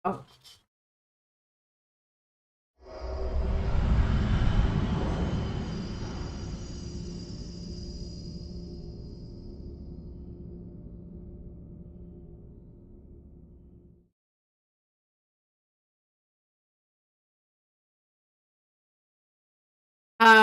Oh,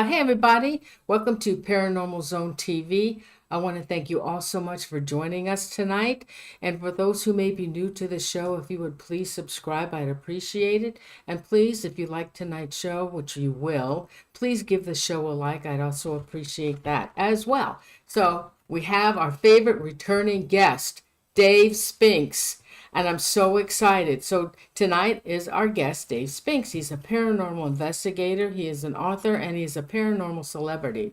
hey everybody, welcome to Paranormal Zone TV. I want to thank you all so much for joining us tonight. And for those who may be new to the show, if you would please subscribe, I'd appreciate it. And please, if you like tonight's show, which you will, please give the show a like. I'd also appreciate that as well. So we have our favorite returning guest, Dave Spinks. And I'm so excited. So tonight is our guest, Dave Spinks. He's a paranormal investigator, he is an author, and he's a paranormal celebrity.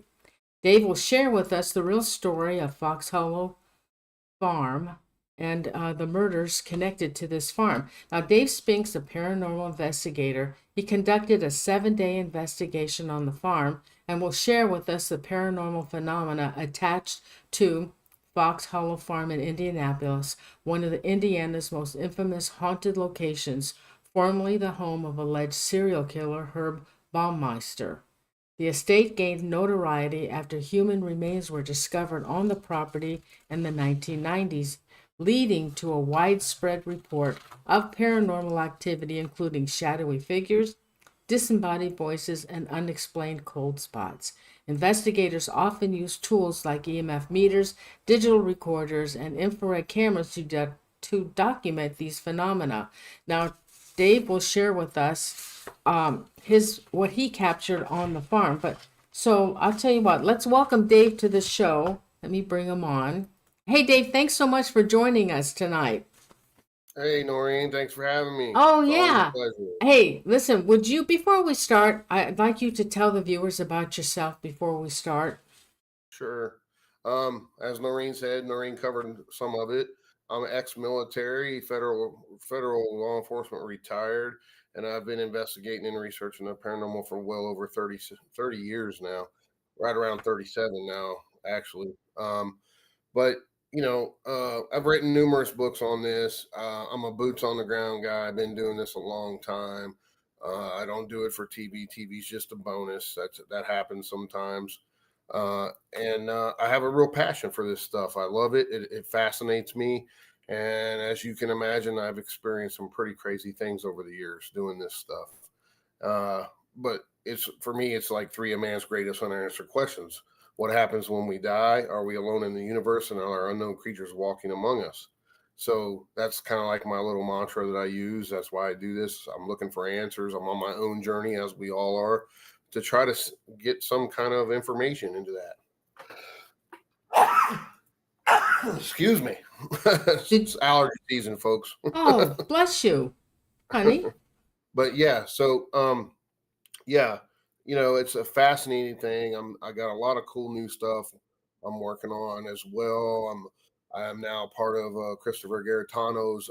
Dave will share with us the real story of Fox Hollow Farm and the murders connected to this farm. Now, Dave Spinks, a paranormal investigator, he conducted a 7-day investigation on the farm and will share with us the paranormal phenomena attached to Fox Hollow Farm in Indianapolis, one of the Indiana's most infamous haunted locations, formerly the home of alleged serial killer Herb Baumeister. The estate gained notoriety after human remains were discovered on the property in the 1990s, leading to a widespread report of paranormal activity, including shadowy figures, disembodied voices, and unexplained cold spots. Investigators often use tools like EMF meters, digital recorders, and infrared cameras to document these phenomena. Now, Dave will share with us his what he captured on the farm. But so I'll tell you what, let's welcome Dave to the show. Let me bring him on. Hey Dave, thanks so much for joining us tonight. Hey, Noreen, thanks for having me. Oh It's always a yeah. pleasure. Hey, listen, would you before we start, I'd like you to tell the viewers about yourself before we start. Sure. As Noreen said, Noreen covered some of it. I'm ex-military, federal law enforcement retired, and I've been investigating and researching the paranormal for well over 30 years now, right around 37 now, actually. But I've written numerous books on this. I'm a boots on the ground guy. I've been doing this a long time. I don't do it for TV. TV's just a bonus. That happens sometimes. And I have a real passion for this stuff. I love it. It fascinates me. And as you can imagine, I've experienced some pretty crazy things over the years doing this stuff. But it's for me, it's like three of man's greatest unanswered questions. What happens when we die? Are we alone in the universe, and are unknown creatures walking among us? So that's kind of like my little mantra that I use. That's why I do this. I'm looking for answers. I'm on my own journey, as we all are, to try to get some kind of information into that. Excuse me. Did It's allergy season, folks. Oh, bless you, honey. But yeah, yeah, it's a fascinating thing. I got a lot of cool new stuff I'm working on as well. I am now part of Christopher Garetano's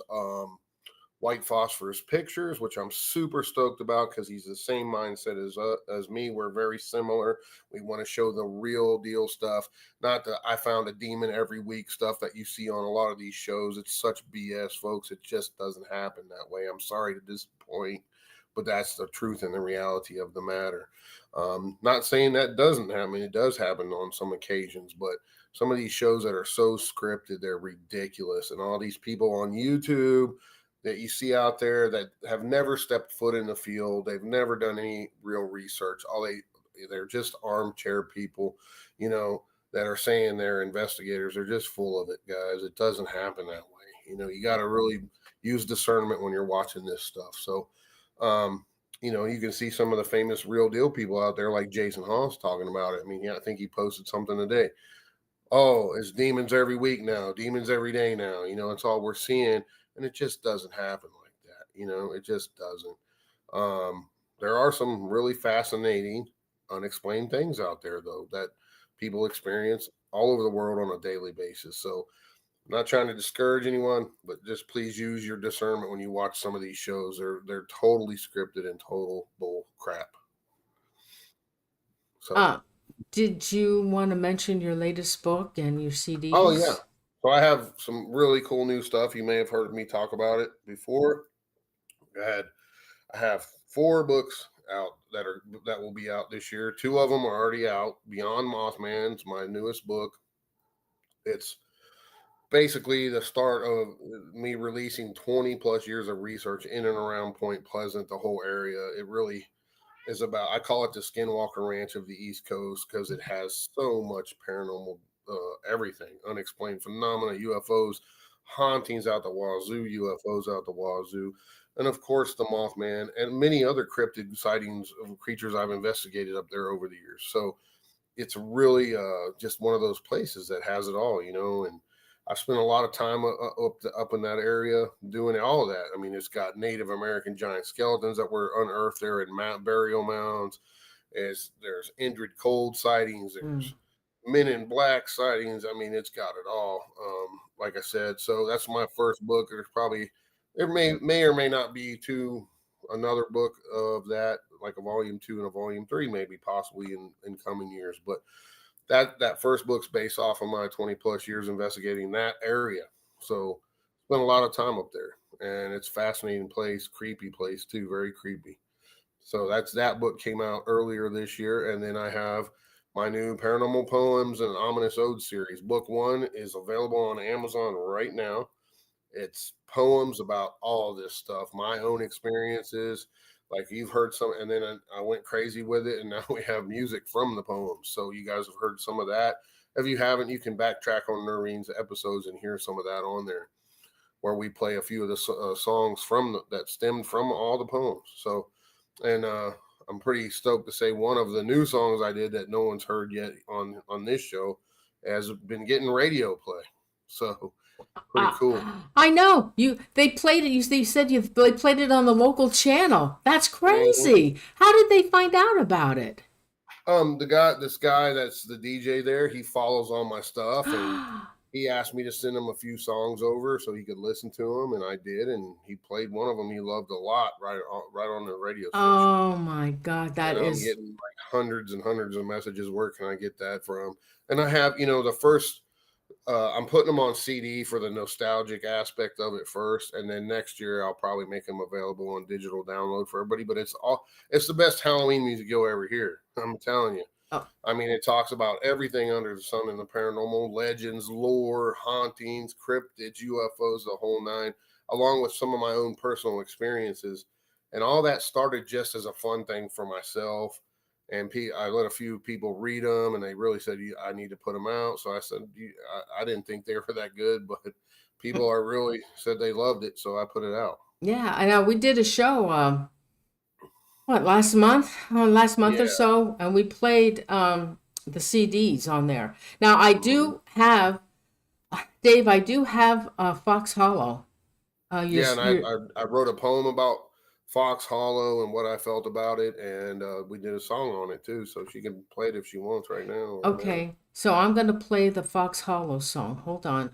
White Phosphorus Pictures, which I'm super stoked about because he's the same mindset as me. We're very similar. We want to show the real deal stuff, not the I found a demon every week stuff that you see on a lot of these shows. It's such BS, folks. It just doesn't happen that way. I'm sorry to disappoint, but that's the truth and the reality of the matter. Not saying that doesn't happen. It does happen on some occasions, but some of these shows that are so scripted, they're ridiculous. And all these people on YouTube that you see out there that have never stepped foot in the field, they've never done any real research. They're just armchair people, that are saying they're investigators. They're just full of it, guys. It doesn't happen that way. You got to really use discernment when you're watching this stuff. So, you can see some of the famous real deal people out there, like Jason Haas, talking about it. I mean, yeah, I think he posted something today. Oh, it's demons every week now, demons every day now. It's all we're seeing, and it just doesn't happen like that. It just doesn't. There are some really fascinating, unexplained things out there, though, that people experience all over the world on a daily basis. So, I'm not trying to discourage anyone, but just please use your discernment when you watch some of these shows. They're totally scripted and total bull crap. So, Uh, did you want to mention your latest book and your oh yeah. CDs? So I have some really cool new stuff. You may have heard me talk about it before. I have 4 books out that will be out this year. 2 of them are already out. Beyond Mothman's my newest book. It's basically the start of me releasing 20 plus years of research in and around Point Pleasant, the whole area. It really is about, I call it the Skinwalker Ranch of the East Coast because it has so much paranormal, everything, unexplained phenomena, UFOs, hauntings out the wazoo, UFOs out the wazoo, and of course the Mothman and many other cryptid sightings of creatures I've investigated up there over the years. So it's really just one of those places that has it all, and I spent a lot of time up in that area doing all of that. I mean, it's got Native American giant skeletons that were unearthed there in burial mounds. There's Indrid Cold sightings. There's Men in Black sightings. I mean, it's got it all. Like I said, so that's my first book. There may or may not be another book of that, like a volume 2 and a volume 3, maybe possibly in coming years. But that first book's based off of my 20 plus years investigating that area. So spent a lot of time up there, and it's a fascinating place, creepy place too, very creepy. So that book came out earlier this year. And then I have my new Paranormal Poems and Ominous Odes series. Book 1 is available on Amazon right now. It's poems about all this stuff, my own experiences, like you've heard some, and then I went crazy with it, and now we have music from the poems. So you guys have heard some of that. If you haven't, you can backtrack on Noreen's episodes and hear some of that on there, where we play a few of the songs that stemmed from all the poems. So, and I'm pretty stoked to say one of the new songs I did that no one's heard yet on this show has been getting radio play. So pretty cool. I know they played it. You said they played it on the local channel. That's crazy. How did they find out about it? This guy that's the DJ there, he follows all my stuff, and he asked me to send him a few songs over so he could listen to them, and I did, and he played one of them he loved a lot right on the radio station. Oh my God, I'm getting like hundreds and hundreds of messages. Where can I get that from? And I have, the first. I'm putting them on CD for the nostalgic aspect of it first, and then next year I'll probably make them available on digital download for everybody. But it's the best Halloween music you'll ever hear. I'm telling you. Oh. I mean, it talks about everything under the sun in the paranormal, legends, lore, hauntings, cryptids, UFOs, the whole nine, along with some of my own personal experiences. And all that started just as a fun thing for myself. And I let a few people read them, and they really said, I need to put them out. So I said, I didn't think they were that good, but people are really said they loved it. So I put it out. Yeah. I know we did a show, last month or so. And we played the CDs on there. Now I do have, Dave, Fox Hollow. I wrote a poem about Fox Hollow and what I felt about it, and we did a song on it too, so she can play it if she wants right now. Okay, so I'm going to play the Fox Hollow song. Hold on.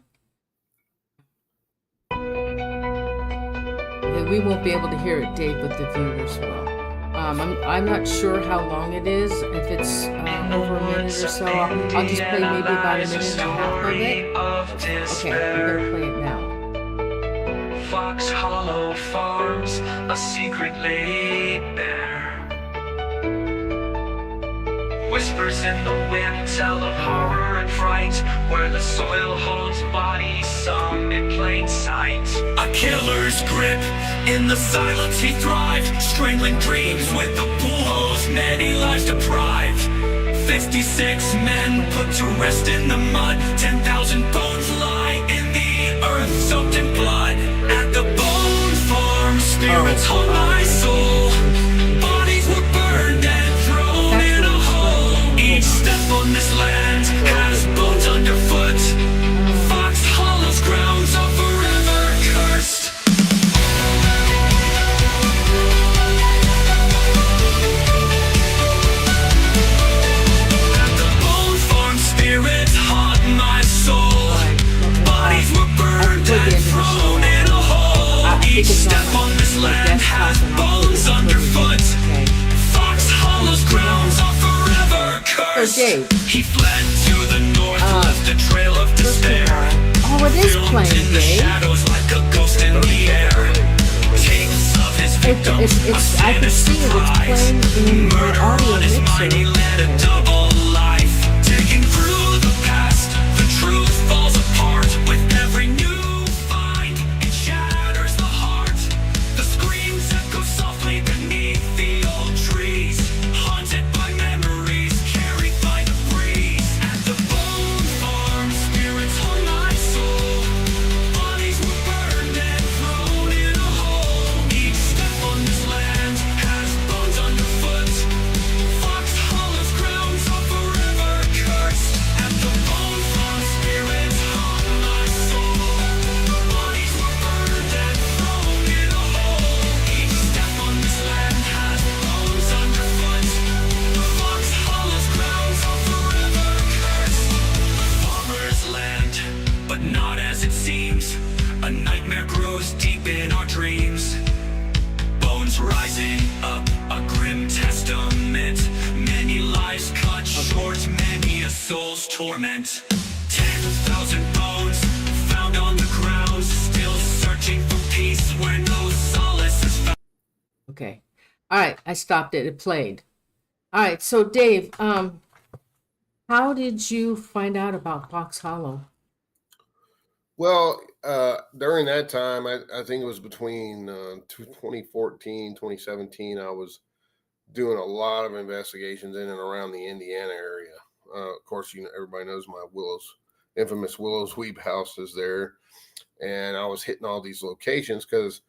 Okay, we won't be able to hear it, Dave, but the viewers will. I'm not sure how long it is. If it's over a minute or so, I'll just play maybe about a minute and a half of it. Okay, I'm going to play it now. Fox Hollow Farms, a secret laid bare. Whispers in the wind tell of horror and fright, where the soil holds bodies, some in plain sight. A killer's grip, in the silence he thrives, strangling dreams with the bullhose, many lives deprived. 56 men put to rest in the mud, 10,000 bones lie in the earth soaked in blood. At the bone farm, spirits hold my soul. Bodies were burned and thrown in a hole. Each step on this land has bones underfoot. Fox Hollow's grounds are forever cursed. At the bone farm, spirits haunt my soul. Bodies were burned and thrown in a hole. Each step on this land has bones underfoot. Fox Hollow's grounds are forever cursed. He fled to the north, left a trail of despair. Oh, it is playing, in the shadows like a ghost in the air. Tales of of his victims. A I can sinister see it. It's prize. playing in my Murder audio on his mind, he mixer. led a double life. Digging through the past, the truth falls apart. With every new find, it shatters the heart. The screams echo softly beneath the old trees, haunted by memories carried by the breeze. At the bone farm, spirits hung my soul. Bodies were burned and thrown in a hole. Each step on this land has bones underfoot. Fox Hollow's grounds are forever cursed. At the bone farm, spirits hung my soul. Bodies were burned and thrown in a hole. Each step on this land has bones underfoot. Fox Hollow's grounds are forever cursed. Farmer's land, but not as it seems. A nightmare grows deep in our dreams. Bones rising up, a grim testament. Many lives cut short, many a soul's torment. 10,000 bones found on the ground, still searching for peace where no solace is found. Okay. All right. I stopped it. It played. All right. So Dave, how did you find out about Fox Hollow? Well, during that time, I think it was between 2014, 2017, I was doing a lot of investigations in and around the Indiana area. Of course, everybody knows my infamous Willow's Weep house is there. And I was hitting all these locations because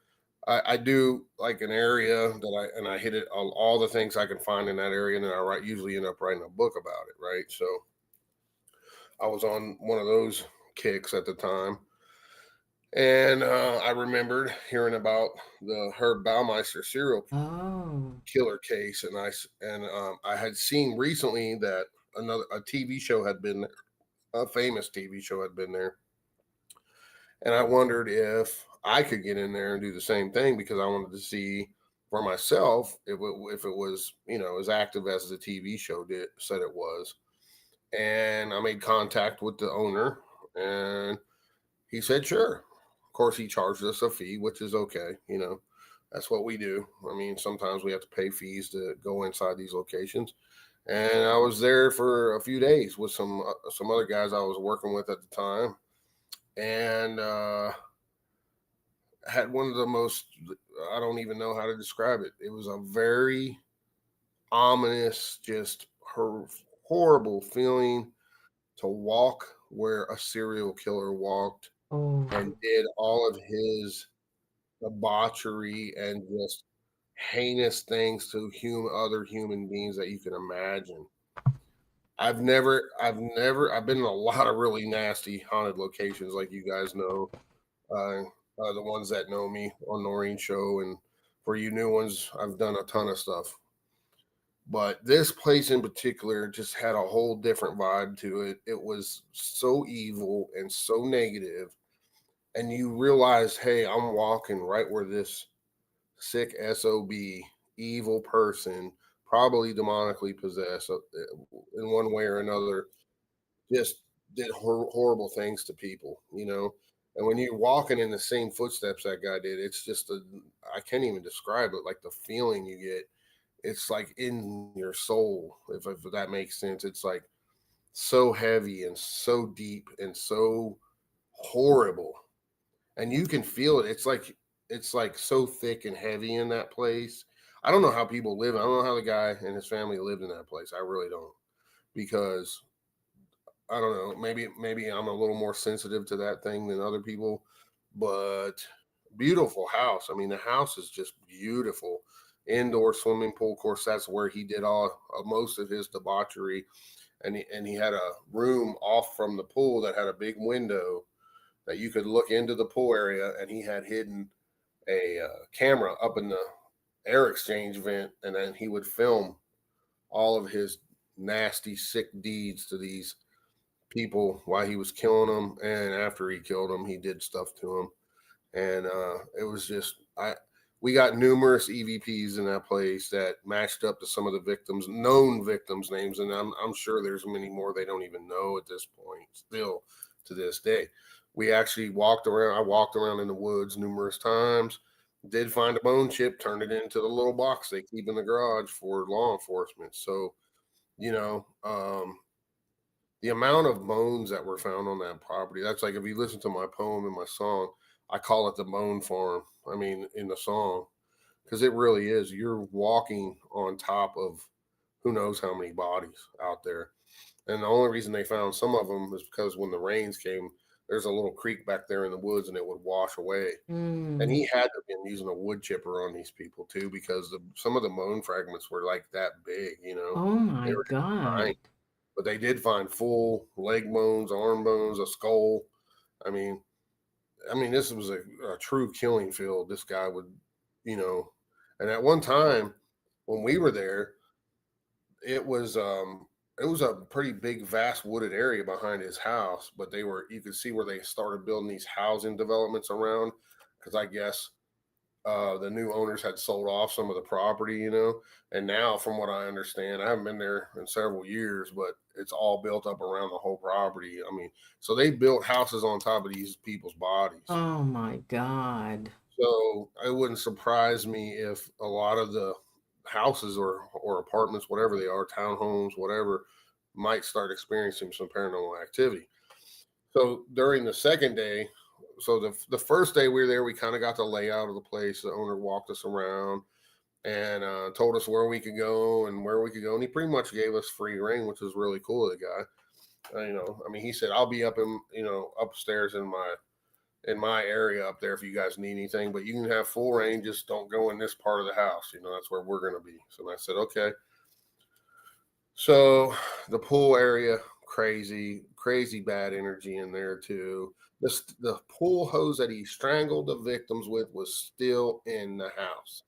I do like an area and I hit it all the things I can find in that area. And then I usually end up writing a book about it. Right. So I was on one of those kicks at the time. And I remembered hearing about the Herb Baumeister serial Oh. killer case, and I had seen recently that a TV show had been there, a famous TV show had been there, and I wondered if I could get in there and do the same thing because I wanted to see for myself if it was as active as the TV show said it was, and I made contact with the owner, and he said sure. Of course, he charged us a fee, which is okay. That's what we do. I mean, sometimes we have to pay fees to go inside these locations. And I was there for a few days with some other guys I was working with at the time, and had one of the most, I don't even know how to describe it. It was a very ominous, just horrible feeling to walk where a serial killer walked Oh. and did all of his debauchery and just heinous things to other human beings that you can imagine. I've been in a lot of really nasty haunted locations, like you guys know, the ones that know me on Noreen show, and for you new ones, I've done a ton of stuff. But this place in particular just had a whole different vibe to it. It was so evil and so negative. And you realize, hey, I'm walking right where this sick SOB, evil person, probably demonically possessed in one way or another, just did horrible things to people, And when you're walking in the same footsteps that guy did, it's just I can't even describe it. Like the feeling you get, it's like in your soul, if that makes sense. It's like so heavy and so deep and so horrible. And you can feel it. It's like so thick and heavy in that place. I don't know how people live. I don't know how the guy and his family lived in that place. I really don't, because I don't know. Maybe I'm a little more sensitive to that thing than other people. But beautiful house. I mean, the house is just beautiful. Indoor swimming pool. Of course, that's where he did most of his debauchery. And he had a room off from the pool that had a big window that you could look into the pool area, and he had hidden a camera up in the air exchange vent, and then he would film all of his nasty, sick deeds to these people while he was killing them, and after he killed them, he did stuff to them, and it was just we got numerous EVPs in that place that matched up to some of the known victims' names, and I'm sure there's many more they don't even know at this point, still to this day. We actually walked around. I walked around in the woods numerous times. Did find a bone chip, turned it into the little box they keep in the garage for law enforcement. So, you know, the amount of bones that were found on that property, that's like if you listen to my poem and my song, I call it the bone farm. I mean, in the song, because it really is. You're walking on top of who knows how many bodies out there. And the only reason they found some of them is because when the rains came, there's a little creek back there in the woods and it would wash away. And Mm. he had to have been using a wood chipper on these people too, because some of the bone fragments were like that big, you know. Oh They my were God. tiny, but they did find full leg bones, arm bones, a skull. I mean, this was a true killing field. This guy would, you know, and at one time when we were there, it was a pretty big, vast wooded area behind his house. But you could see where they started building these housing developments around, because I guess the new owners had sold off some of the property, you know. And now, from what I understand, I haven't been there in several years, but it's all built up around the whole property. I mean, so they built houses on top of these people's bodies. Oh my God. So it wouldn't surprise me if a lot of the houses or apartments, whatever they are, townhomes, whatever, might start experiencing some paranormal activity. So during the second day, so the first day we were there, we kind of got the layout of the place. The owner walked us around and told us where we could go and where we could go, and he pretty much gave us free reign, which was really cool of the guy. You know, I mean, he said, "I'll be up in upstairs in my area up there if you guys need anything, but you can have full reign. Just don't go in this part of the house. You know, that's where we're going to be." So I said, "Okay." So the pool area, crazy bad energy in there too. The pool hose that he strangled the victims with was still in the house,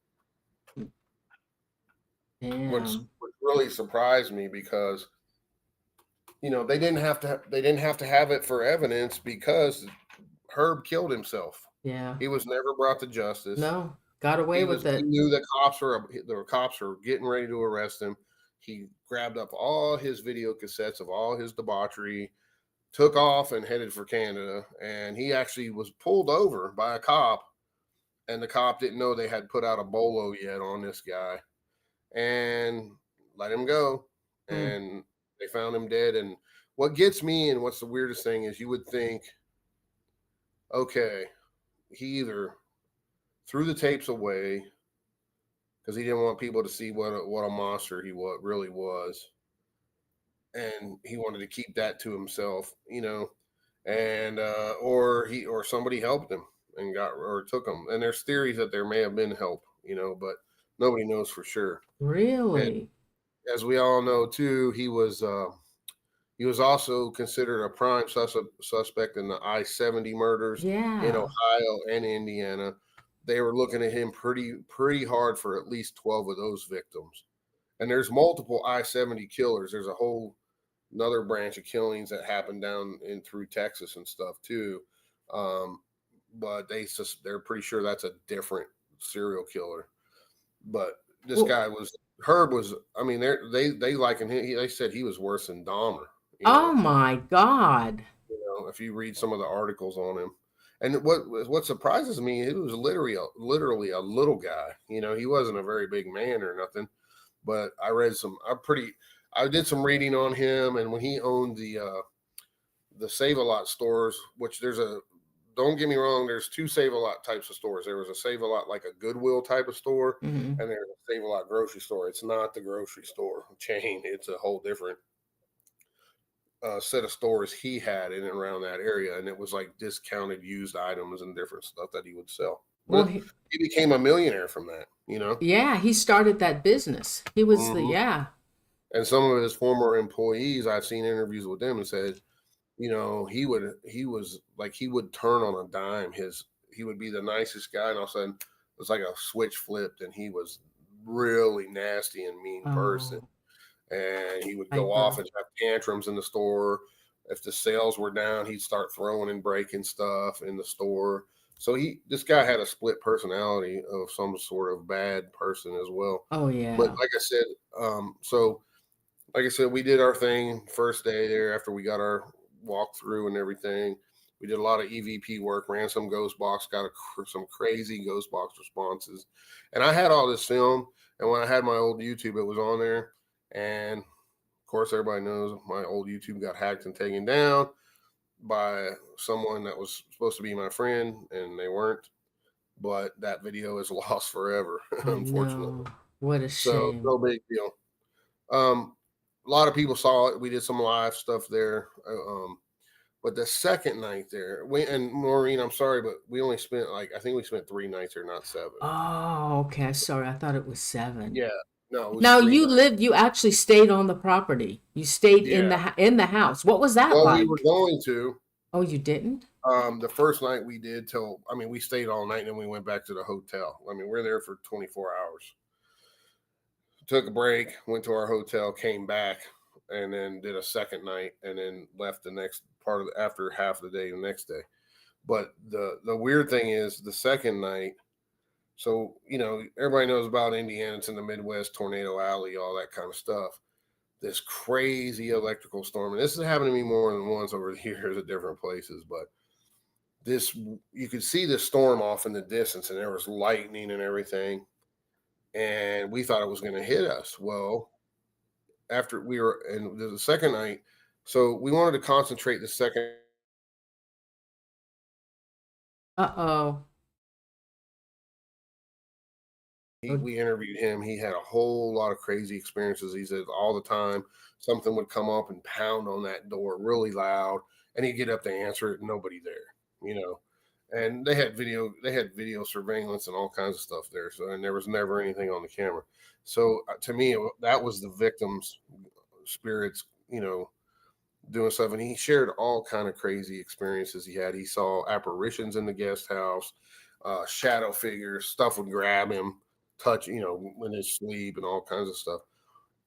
Damn. which really surprised me, because they didn't have to have it for evidence, because Herb killed himself. Yeah. He was never brought to justice. No. Got away with He it. knew the cops were getting ready to arrest him. He grabbed up all his video cassettes of all his debauchery, took off and headed for Canada. And he actually was pulled over by a cop, and the cop didn't know they had put out a bolo yet on this guy, and let him go. Mm. And they found him dead. And what gets me, and what's the weirdest thing, is you would think, okay, he either threw the tapes away because he didn't want people to see what a monster he really was, and he wanted to keep that to himself, and or somebody helped him and took him. And there's theories that there may have been help, but nobody knows for sure. And Really? as we all know too, he was also considered a prime suspect in the I-70 murders in Yeah. Ohio and Indiana. They were looking at him pretty hard for at least 12 of those victims. And there's multiple I-70 killers. There's a whole another branch of killings that happened down in through Texas and stuff too. But they're pretty sure that's a different serial killer. But this Well, guy Herb was. I mean, they liken him. They said he was worse than Dahmer. oh my God. If you read some of the articles on him. And what surprises me, it was literally a little guy. He wasn't a very big man or nothing. But I did some reading on him, and when he owned the Save-A-Lot stores, which don't get me wrong, there's two Save-A-Lot types of stores. There was a Save-A-Lot, like a Goodwill type of store, Mm-hmm. and there's a Save-A-Lot grocery store. It's not the grocery store chain. It's a whole different set of stores he had in and around that area, and it was like discounted used items and different stuff that he would sell. Well, But he became a millionaire from that, yeah, he started that business. He was Mhm. yeah. And some of his former employees, I've seen interviews with them, and said, he would turn on a dime. He would be the nicest guy, and all of a sudden it was like a switch flipped, and he was really nasty and mean person. Oh, And he would go off hyper. and have tantrums in the store. If the sales were down, he'd start throwing and breaking stuff in the store. So this guy had a split personality of some sort of bad person as well. Oh But yeah. like I said, we did our thing first day there after we got our walkthrough and everything. We did a lot of EVP work, ran some ghost box, got some crazy ghost box responses, and I had all this film. And when I had my old YouTube, it was on there, and of course, everybody knows my old YouTube got hacked and taken down by someone that was supposed to be my friend, and they weren't. But that video is lost forever, Oh unfortunately. no. What a So shame. no big deal. A lot of people saw it. We did some live stuff there. But the second night there, and Maureen, I'm sorry, but we only spent I think we spent 3 nights there, not 7. Oh, okay. Sorry, I thought it was 7. Yeah, no, it was Now 3 nights. you actually stayed on the property. You stayed in Yeah. the house. What was that Well, we were like? going to. Oh, you didn't? The first night we did we stayed all night and then we went back to the hotel. I mean, we're there for 24 hours. Took a break, went to our hotel, came back, and then did a second night, and then left the next part of after half of the day the next day. But the weird thing is the second night. So everybody knows about Indiana. It's in the Midwest, Tornado Alley, all that kind of stuff. This crazy electrical storm, and this has happened to me more than once over the years at different places. But you could see the storm off in the distance, and there was lightning and everything, and we thought it was going to hit us. Well, after we were in the second night, so we wanted to concentrate the second. Uh-oh. We interviewed him. He had a whole lot of crazy experiences. He said all the time something would come up and pound on that door really loud, and he'd get up to answer it, nobody there. And they had video surveillance and all kinds of stuff there. So, and there was never anything on the camera. So to me, that was the victim's spirits, doing stuff. And he shared all kind of crazy experiences he had. He saw apparitions in the guest house, shadow figures, stuff would grab him, touch, in his sleep and all kinds of stuff.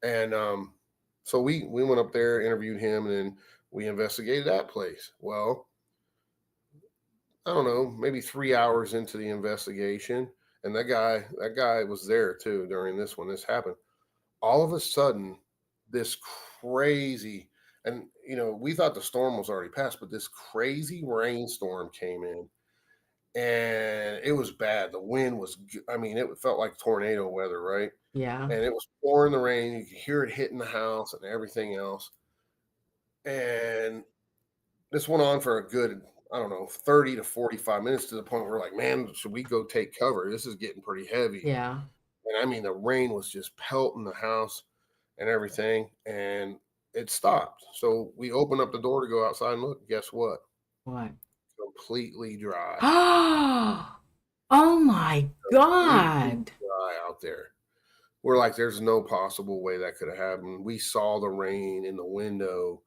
And so we went up there, interviewed him, and then we investigated that place. Well, I don't know, maybe 3 hours into the investigation, and that guy was there too during this happened. All of a sudden, this crazy, and we thought the storm was already past, but this crazy rainstorm came in, and it was bad. The wind was, it felt like tornado weather, right? Yeah. And it was pouring the rain. You could hear it hitting the house and everything else. And this went on for a good, I don't know, 30 to 45 minutes, to the point where we're like, man, should we go take cover? This is getting pretty heavy. Yeah. And the rain was just pelting the house and everything. And it stopped. So we opened up the door to go outside and look. Guess what? What? Completely dry. Oh my God. Dry out there. We're like, there's no possible way that could have happened. We saw the rain in the window.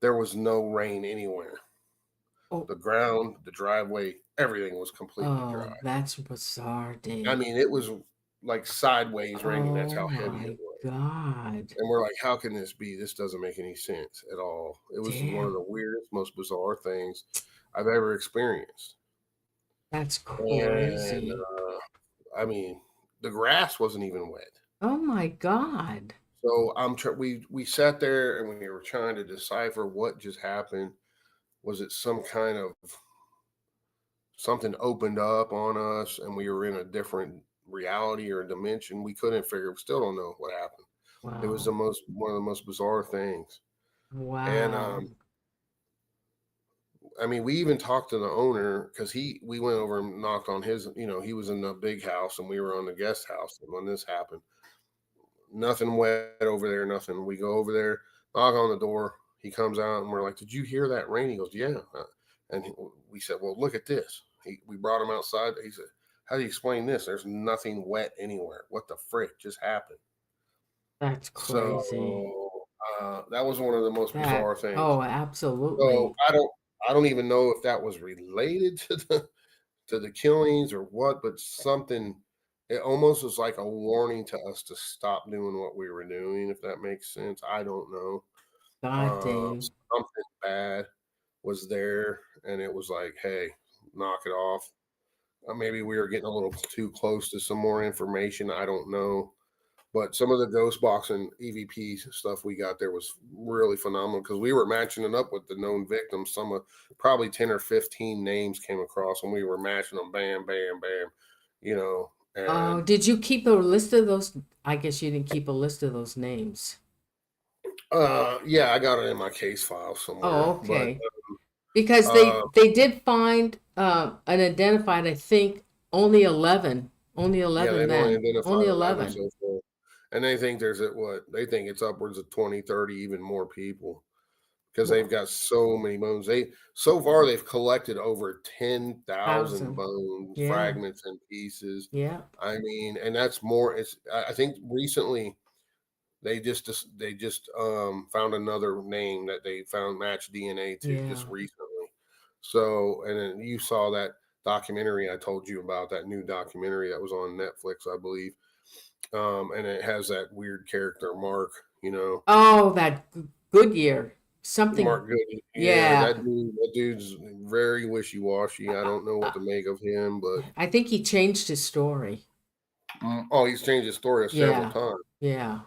There was no rain anywhere. Oh. The ground, the driveway, everything was completely dry. That's bizarre, Dave. It was like sideways raining. That's how heavy my it was. God. And we're like, how can this be? This doesn't make any sense at all. It was one of the weirdest, most bizarre things I've ever experienced. That's crazy. And, the grass wasn't even wet. Oh my God. So we sat there and we were trying to decipher what just happened. Was it some kind of something opened up on us and we were in a different reality or dimension? We couldn't figure. We still don't know what happened. Wow. It was one of the most bizarre things. Wow. And we even talked to the owner, because we went over and knocked on his. He was in the big house and we were on the guest house. And when this happened, nothing wet over there, nothing. We go over there, knock on the door. He comes out and we're like, "Did you hear that rain?" He goes, "Yeah." And we said, "Well, look at this." We brought him outside. He said, "How do you explain this? There's nothing wet anywhere. What the frick just happened?" That's crazy. So that was one of the most bizarre things. Oh, absolutely. So I don't even know if that was related to the killings or what, but something. It almost was like a warning to us to stop doing what we were doing, if that makes sense. I don't know. God, Dave. Something bad was there, and it was like, hey, knock it off. Maybe we were getting a little too close to some more information. I don't know. But some of the ghost box and EVP stuff we got there was really phenomenal because we were matching it up with the known victims. Some of probably 10 or 15 names came across and we were matching them, bam, bam, bam, you know. Oh, And did you keep a list of those? I guess you didn't keep a list of those names. yeah, I got it in my case file Oh, somewhere. But okay. Because uh, they did find and identified, I think, only 11. Only yeah, 11 they've only then. Only identified 11 11. so far. And they think there's at what they think it's upwards of 20, 30, even more people. Because they've Well, got so many bones. They so far they've collected over 10,000 1,000. bones, Yeah. fragments, and pieces. Yeah. I mean, and that's more. I think recently they just found another name that they found matched DNA to Yeah. just recently. So, and then you saw that documentary I told you about, that new documentary that was on Netflix, I believe. And it has that weird character Mark, you know, Oh, that Goodyear. Something. Mark Good. Yeah, Yeah. that dude's very wishy-washy. I don't know what Uh, to make of him, but I think he changed his story. oh, he's changed his story several Yeah. times. Yeah.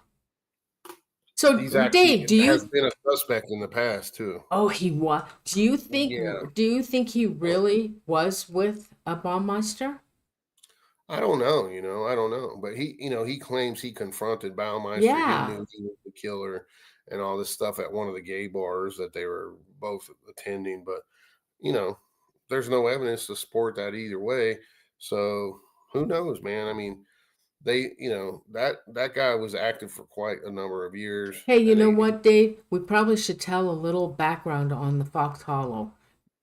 So, He's actually Dave, do has you been a suspect in the past too. Oh, he was. Yeah, Do you think he really was with a Baumeister? I don't know. I don't know. But he claims he confronted Baumeister. He Yeah. knew he was the killer and all this stuff at one of the gay bars that they were both attending. But you know, there's no evidence to support that either way. So who knows, man? I mean, that guy was active for quite a number of years, Hey, you and know they what, Dave? We probably should tell a little background on the Fox Hollow.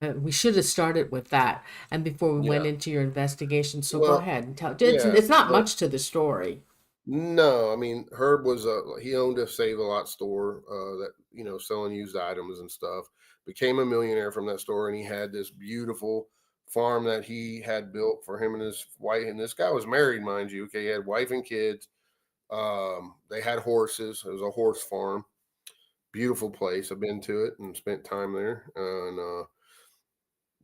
We should have started with that, and before we went yeah. into your investigation. So go Well, ahead and tell. yeah. It's not Well, much to the story. no, I mean Herb was he owned a Save a Lot store that selling used items and stuff. Became a millionaire from that store, and he had this beautiful farm that he had built for him and his wife. And this guy was married, mind you. Okay, he had wife and kids. They had horses. It was a horse farm. Beautiful place. I've been to it and spent time there. And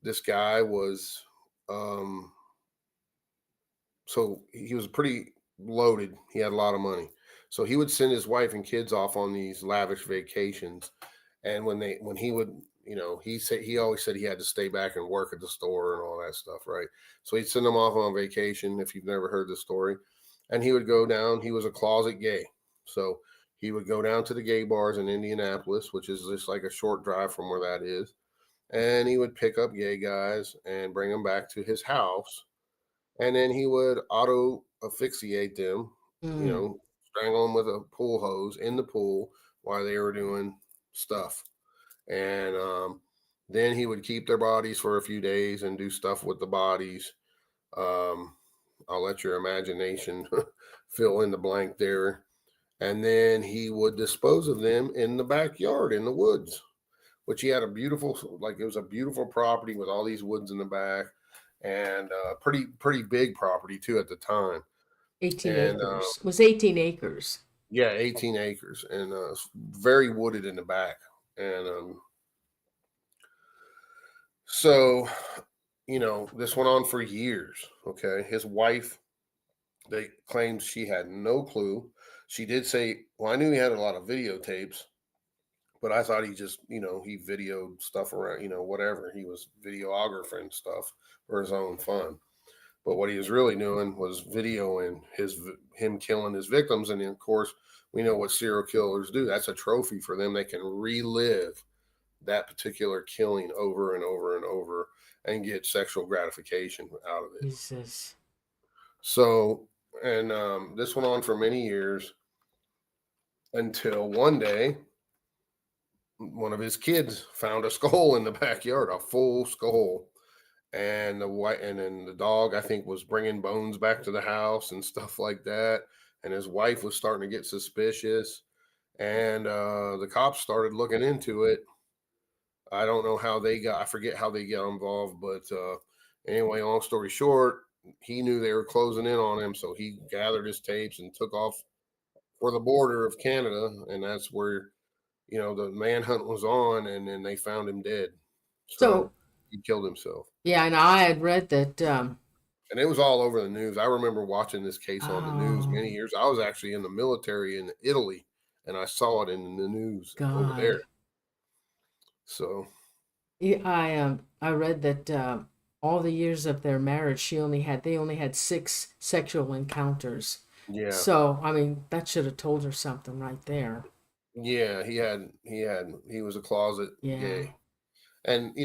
this guy was um, so he was pretty loaded. He had a lot of money. So he would send his wife and kids off on these lavish vacations. And when he would, he always said he had to stay back and work at the store and all that stuff, right? So he'd send them off on vacation if you've never heard the story. And he would go down, he was a closet gay. So he would go down to the gay bars in Indianapolis, which is just like a short drive from where that is. And he would pick up gay guys and bring them back to his house, and then he would auto asphyxiate them, Mm. strangle them with a pool hose in the pool while they were doing stuff. And then he would keep their bodies for a few days and do stuff with the bodies. Um, I'll let your imagination fill in the blank there. And then he would dispose of them in the backyard in the woods, which he had a beautiful, like it was a beautiful property with all these woods in the back, and pretty big property too at the time. 18 And acres. It was 18 acres. yeah, 18 acres, and very wooded in the back. And so this went on for years. Okay, his wife, they claimed she had no clue. She did say, "Well, I knew he had a lot of videotapes, but I thought he just, he videoed stuff around, whatever. He was videographer and stuff for his own fun." But what he was really doing was videoing him killing his victims, and of course, we know what serial killers do. That's a trophy for them. They can relive that particular killing over and over and over and get sexual gratification out of it. Jesus. So, and this went on for many years until one day, one of his kids found a skull in the backyard, a full skull. And then the dog, I think, was bringing bones back to the house and stuff like that. And his wife was starting to get suspicious, and the cops started looking into it. I don't know how I forget how they got involved, but anyway, long story short, he knew they were closing in on him, so he gathered his tapes and took off for the border of Canada, and that's where the manhunt was on, and then they found him dead. So, So he killed himself. yeah, and I had read that And it was all over the news. I remember watching this case on the news Oh many years. I was actually in the military in Italy, and I saw it in the news over there. God. So Yeah, I read that all the years of their marriage, they only had 6 sexual encounters. yeah, So, I mean, that should have told her something right there. yeah, he was a closet Yeah. gay, and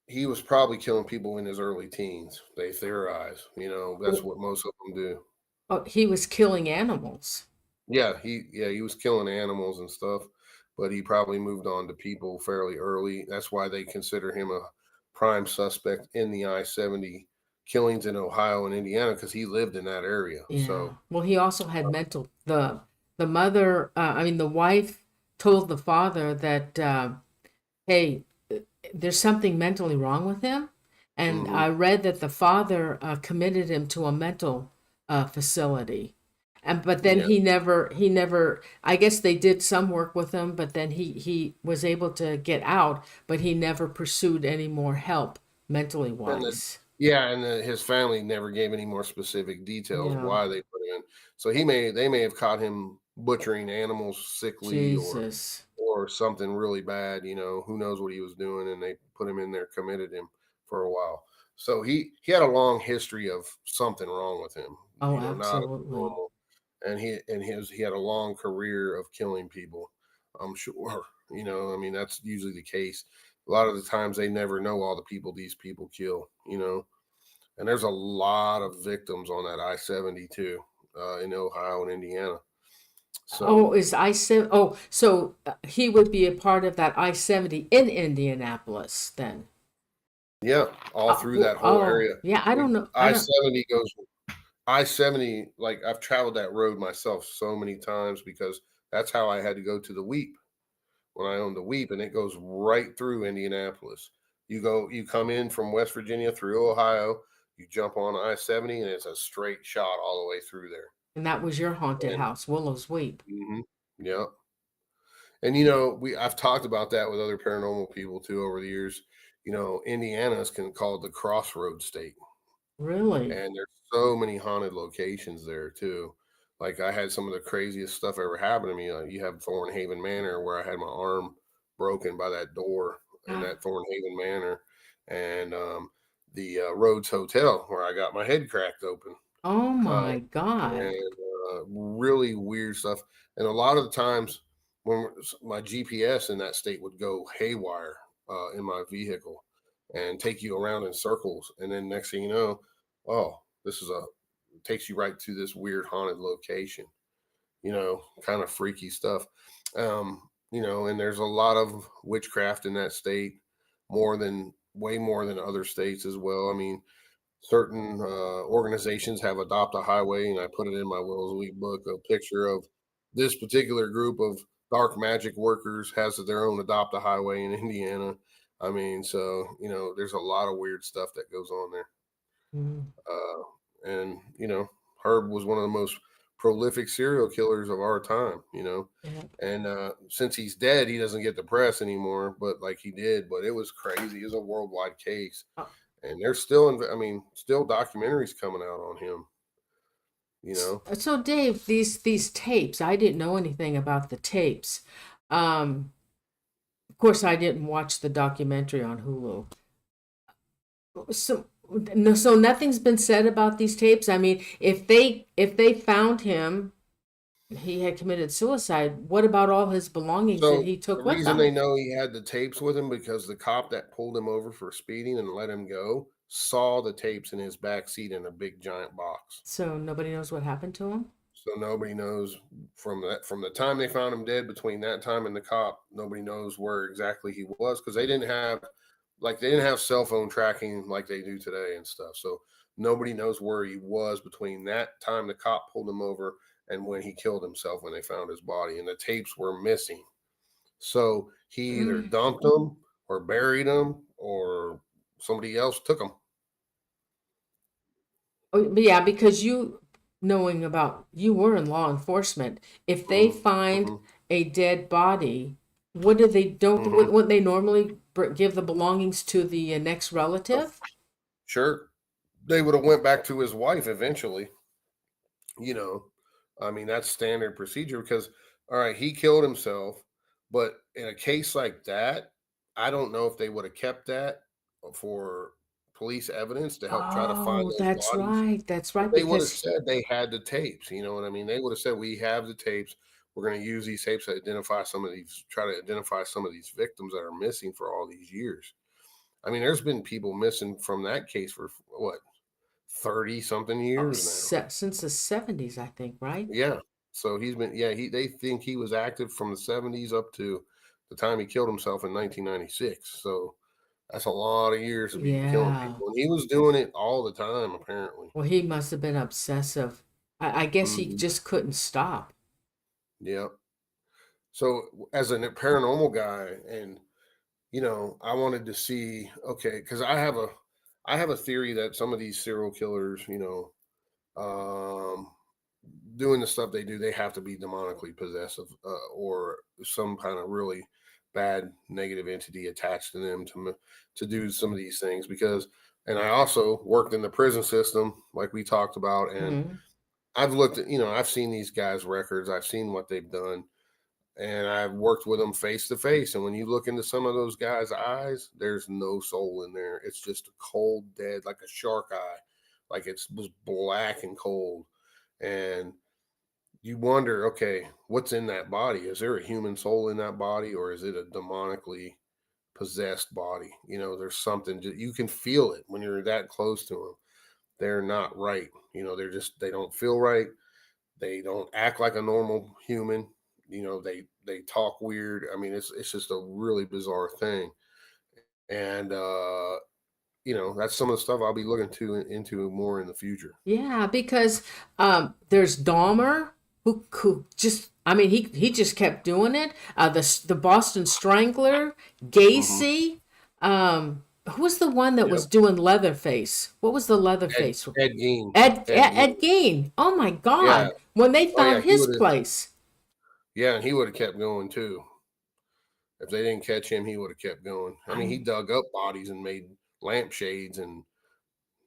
he was probably killing people in his early teens. They theorize, that's Oh, what most of them do. oh, he was killing animals. Yeah, he was killing animals and stuff, but he probably moved on to people fairly early. That's why they consider him a prime suspect in the I-70 killings in Ohio and Indiana because he lived in that area. Yeah. So Well, he also had mental the mother, I mean the wife told the father that hey, there's something mentally wrong with him. And mhm, I read that the father committed him to a mental facility. And but then yeah, he never I guess they did some work with him, but then he was able to get out, but he never pursued any more help mentally and the wise. yeah, and his family never gave any more specific details Yeah. why they put him in. So they may have caught him butchering animals sickly Jesus. or something really bad, who knows what he was doing, and they put him in there, committed him for a while. So he had a long history of something wrong with him, Oh, not absolutely. normal. And he had a long career of killing people. I'm sure, I mean that's usually the case. A lot of the times they never know all the people these people kill. And there's a lot of victims on that I-70 too, in Ohio and Indiana. So Oh, is I-70? Oh, so he would be a part of that I-70 in Indianapolis then. yeah, all through that whole Oh, area. yeah. I don't know. I don't. I-70, like I've traveled that road myself so many times because that's how I had to go to the Weep when I owned the Weep, and it goes right through Indianapolis. You come in from West Virginia through Ohio, you jump on I-70, and it's a straight shot all the way through there. And that was your haunted And house, Willow's Weep. yeah, and I've talked about that with other paranormal people too over the years. Indiana is called the Crossroads State. Really? And there's so many haunted locations there too. Like I had some of the craziest stuff ever happen to me. You have Thornhaven Manor where I had my arm broken by that door in that Thornhaven Manor, and the Rhodes Hotel where I got my head cracked open, Oh uh, my God. and really weird stuff. And a lot of the times when my GPS in that state would go haywire in my vehicle and take you around in circles, and then next thing you know, oh, this is a takes you right to this weird haunted location, kind of freaky stuff. And there's a lot of witchcraft in that state, way more than other states as well. I mean, certain organizations have adopt a highway, and I put it in my Will's Week book, a picture of this particular group of dark magic workers has their own adopt a highway in Indiana. I mean, so there's a lot of weird stuff that goes on there. Mm, And Herb was one of the most prolific serial killers of our time. yeah. And since he's dead, he doesn't get the press anymore, but like he did. But it was crazy. It was a worldwide case, Uh, and there's still documentaries coming out on him. You know, So Dave, these tapes, I didn't know anything about the tapes. Of course, I didn't watch the documentary on Hulu. So no, so nothing's been said about these tapes. I mean, if they found him, he had committed suicide. What about all his belongings that so he the took with reason they him? know he had the tapes with him because the cop that pulled him over for speeding and let him go saw the tapes in his back seat in a big giant box. So nobody knows what happened to him. So nobody knows from the time they found him dead between that time and the cop, nobody knows where exactly he was because they didn't have cell phone tracking like they do today and stuff. So nobody knows where he was between that time the cop pulled him over and when he killed himself when they found his body, and the tapes were missing. So he either Mm. dumped them or buried them or somebody else took them. Oh, but yeah, because knowing about you were in law enforcement, if they Hmm. find Hmm. a dead body, what do they don't Hmm. wouldn't they normally give the belongings to the next relative? Sure, they would have went back to his wife eventually. You know, I mean, that's standard procedure because, all right, he killed himself, but in a case like that, I don't know if they would have kept that for police evidence to help try to find Oh, those that's bodies. right. That's If right. they would have Because said they had the tapes, you know what I mean? They would have said, we have the tapes. We're going to use these tapes to identify some of these, try to identify some of these victims that are missing for all these years. I mean, there's been people missing from that case for what, 30 something years now. since the 70s, I think, right? Yeah. So he's been, yeah, they think he was active from the 70s up to the time he killed himself in 1996. So that's a lot of years to be killing Yeah. people. And he was doing it all the time, apparently. Well, he must have been obsessive. I guess he Hmm. just couldn't stop. Yeah. So as a paranormal guy, and I wanted to see, okay, because I have a theory that some of these serial killers, um, doing the stuff they do, they have to be demonically possessive, or some kind of really bad negative entity attached to them to do some of these things. Because, and I also worked in the prison system, like we talked about, and Mhm. I've looked at, I've seen these guys' records, I've seen what they've done, and I've worked with them face to face. And when you look into some of those guys' eyes, there's no soul in there. It's just a cold, dead, like a shark eye, like was black and cold. And you wonder, okay, what's in that body? Is there a human soul in that body, or is it a demonically possessed body? There's something you can feel it when you're that close to them. They're not right. They don't feel right. They don't act like a normal human. They talk weird. I mean, it's just a really bizarre thing. And that's some of the stuff I'll be looking into more in the future. Yeah, because there's Dahmer who just I mean he just kept doing it. The Boston Strangler, Hmm. Gacy. Who was the one that Yep. was doing Leatherface? What was the Ed Leatherface? Ed Gein. Ed Ed Ed, Ed Gein. Gein. Oh my Yeah. God! When they Oh yeah. found his place. Yeah, and he would have kept going too. If they didn't catch him, he would have kept going. I mean, he I dug up bodies and made lampshades and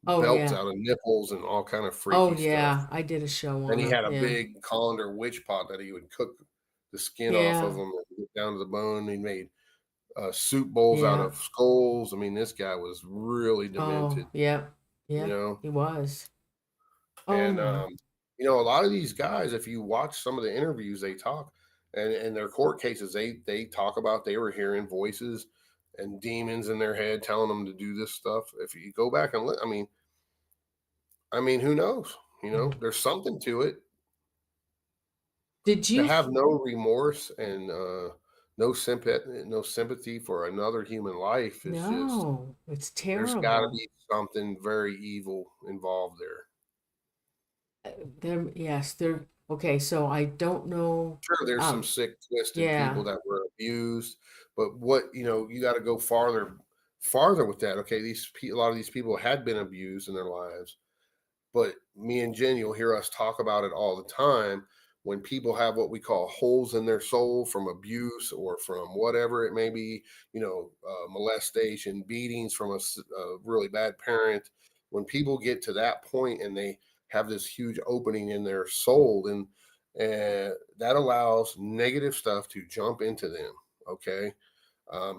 oh belts yeah. out of nipples and all kind of Oh freaky stuff. yeah. I did a show And on he him. had a Yeah. big colander witch pot that he would cook the skin off of Yeah. them and get down to the bone. He made soup bowls out Yeah. of skulls. I mean, this guy was really Oh demented, yeah. you Yeah. know. He was. Oh And my. a lot of these guys, if you watch some of the interviews, they talk, and their court cases, they talk about they were hearing voices and demons in their head telling them to do this stuff. If you go back and look, I mean, who knows? There's something to it. Did To you? have no remorse and no sympathy for another human life is just, No, it's there's got to terrible. be something very evil involved there. There, yes, there. Okay, so I don't know. Sure, there's some Um, sick, twisted people yeah. that were abused, but you got to go farther with that. Okay, a lot of these people had been abused in their lives. But me and Jen, you'll hear us talk about it all the time. When people have what we call holes in their soul from abuse or from whatever it may be, molestation, beatings from a really bad parent. When people get to that point and they have this huge opening in their soul, and that allows negative stuff to jump into them. Okay.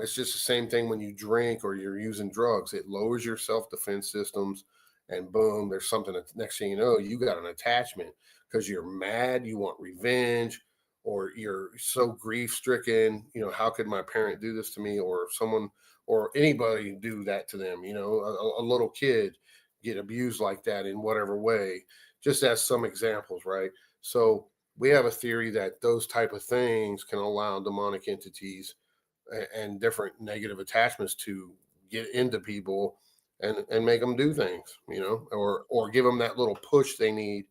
It's just the same thing when you drink or you're using drugs. It lowers your self defense systems, and boom, there's something that next thing you know, you got an attachment because you're mad, you want revenge, or you're so grief stricken. How could my parent do this to me, or someone, or anybody do that to them? A little kid get abused like that in whatever way, just as some examples, right? So we have a theory that those type of things can allow demonic entities and different negative attachments to get into people and make them do things, or give them that little push they need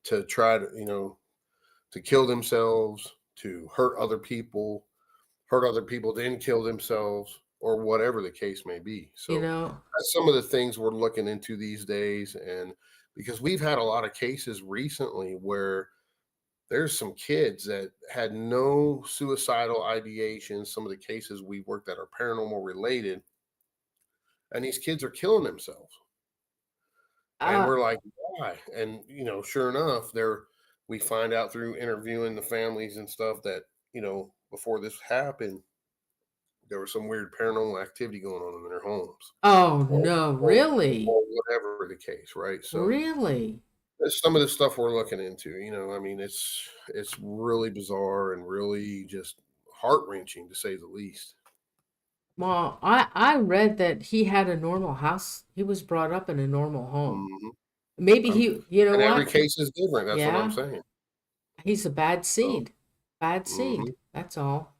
to try to kill themselves, to hurt other people, then kill themselves, or whatever the case may be. You So know, that's some of the things we're looking into these days. And because we've had a lot of cases recently where there's some kids that had no suicidal ideation. Some of the cases we worked that are paranormal related, and these kids are killing themselves. And Uh, we're like, why? And sure enough, we find out through interviewing the families and stuff that, before this happened, there was some weird paranormal activity going on in their homes, oh or no, or, really? or whatever the case, right? So Really? that's some of the stuff we're looking into. I mean, it's really bizarre and really just heart wrenching to say the least. Well, I read that he had a normal house. He was brought up in a normal home. Mhm. Maybe Um, he, you know and every what? case is different. That's what I'm Yeah, saying. he's a bad So, seed. Bad mhm. seed. That's all.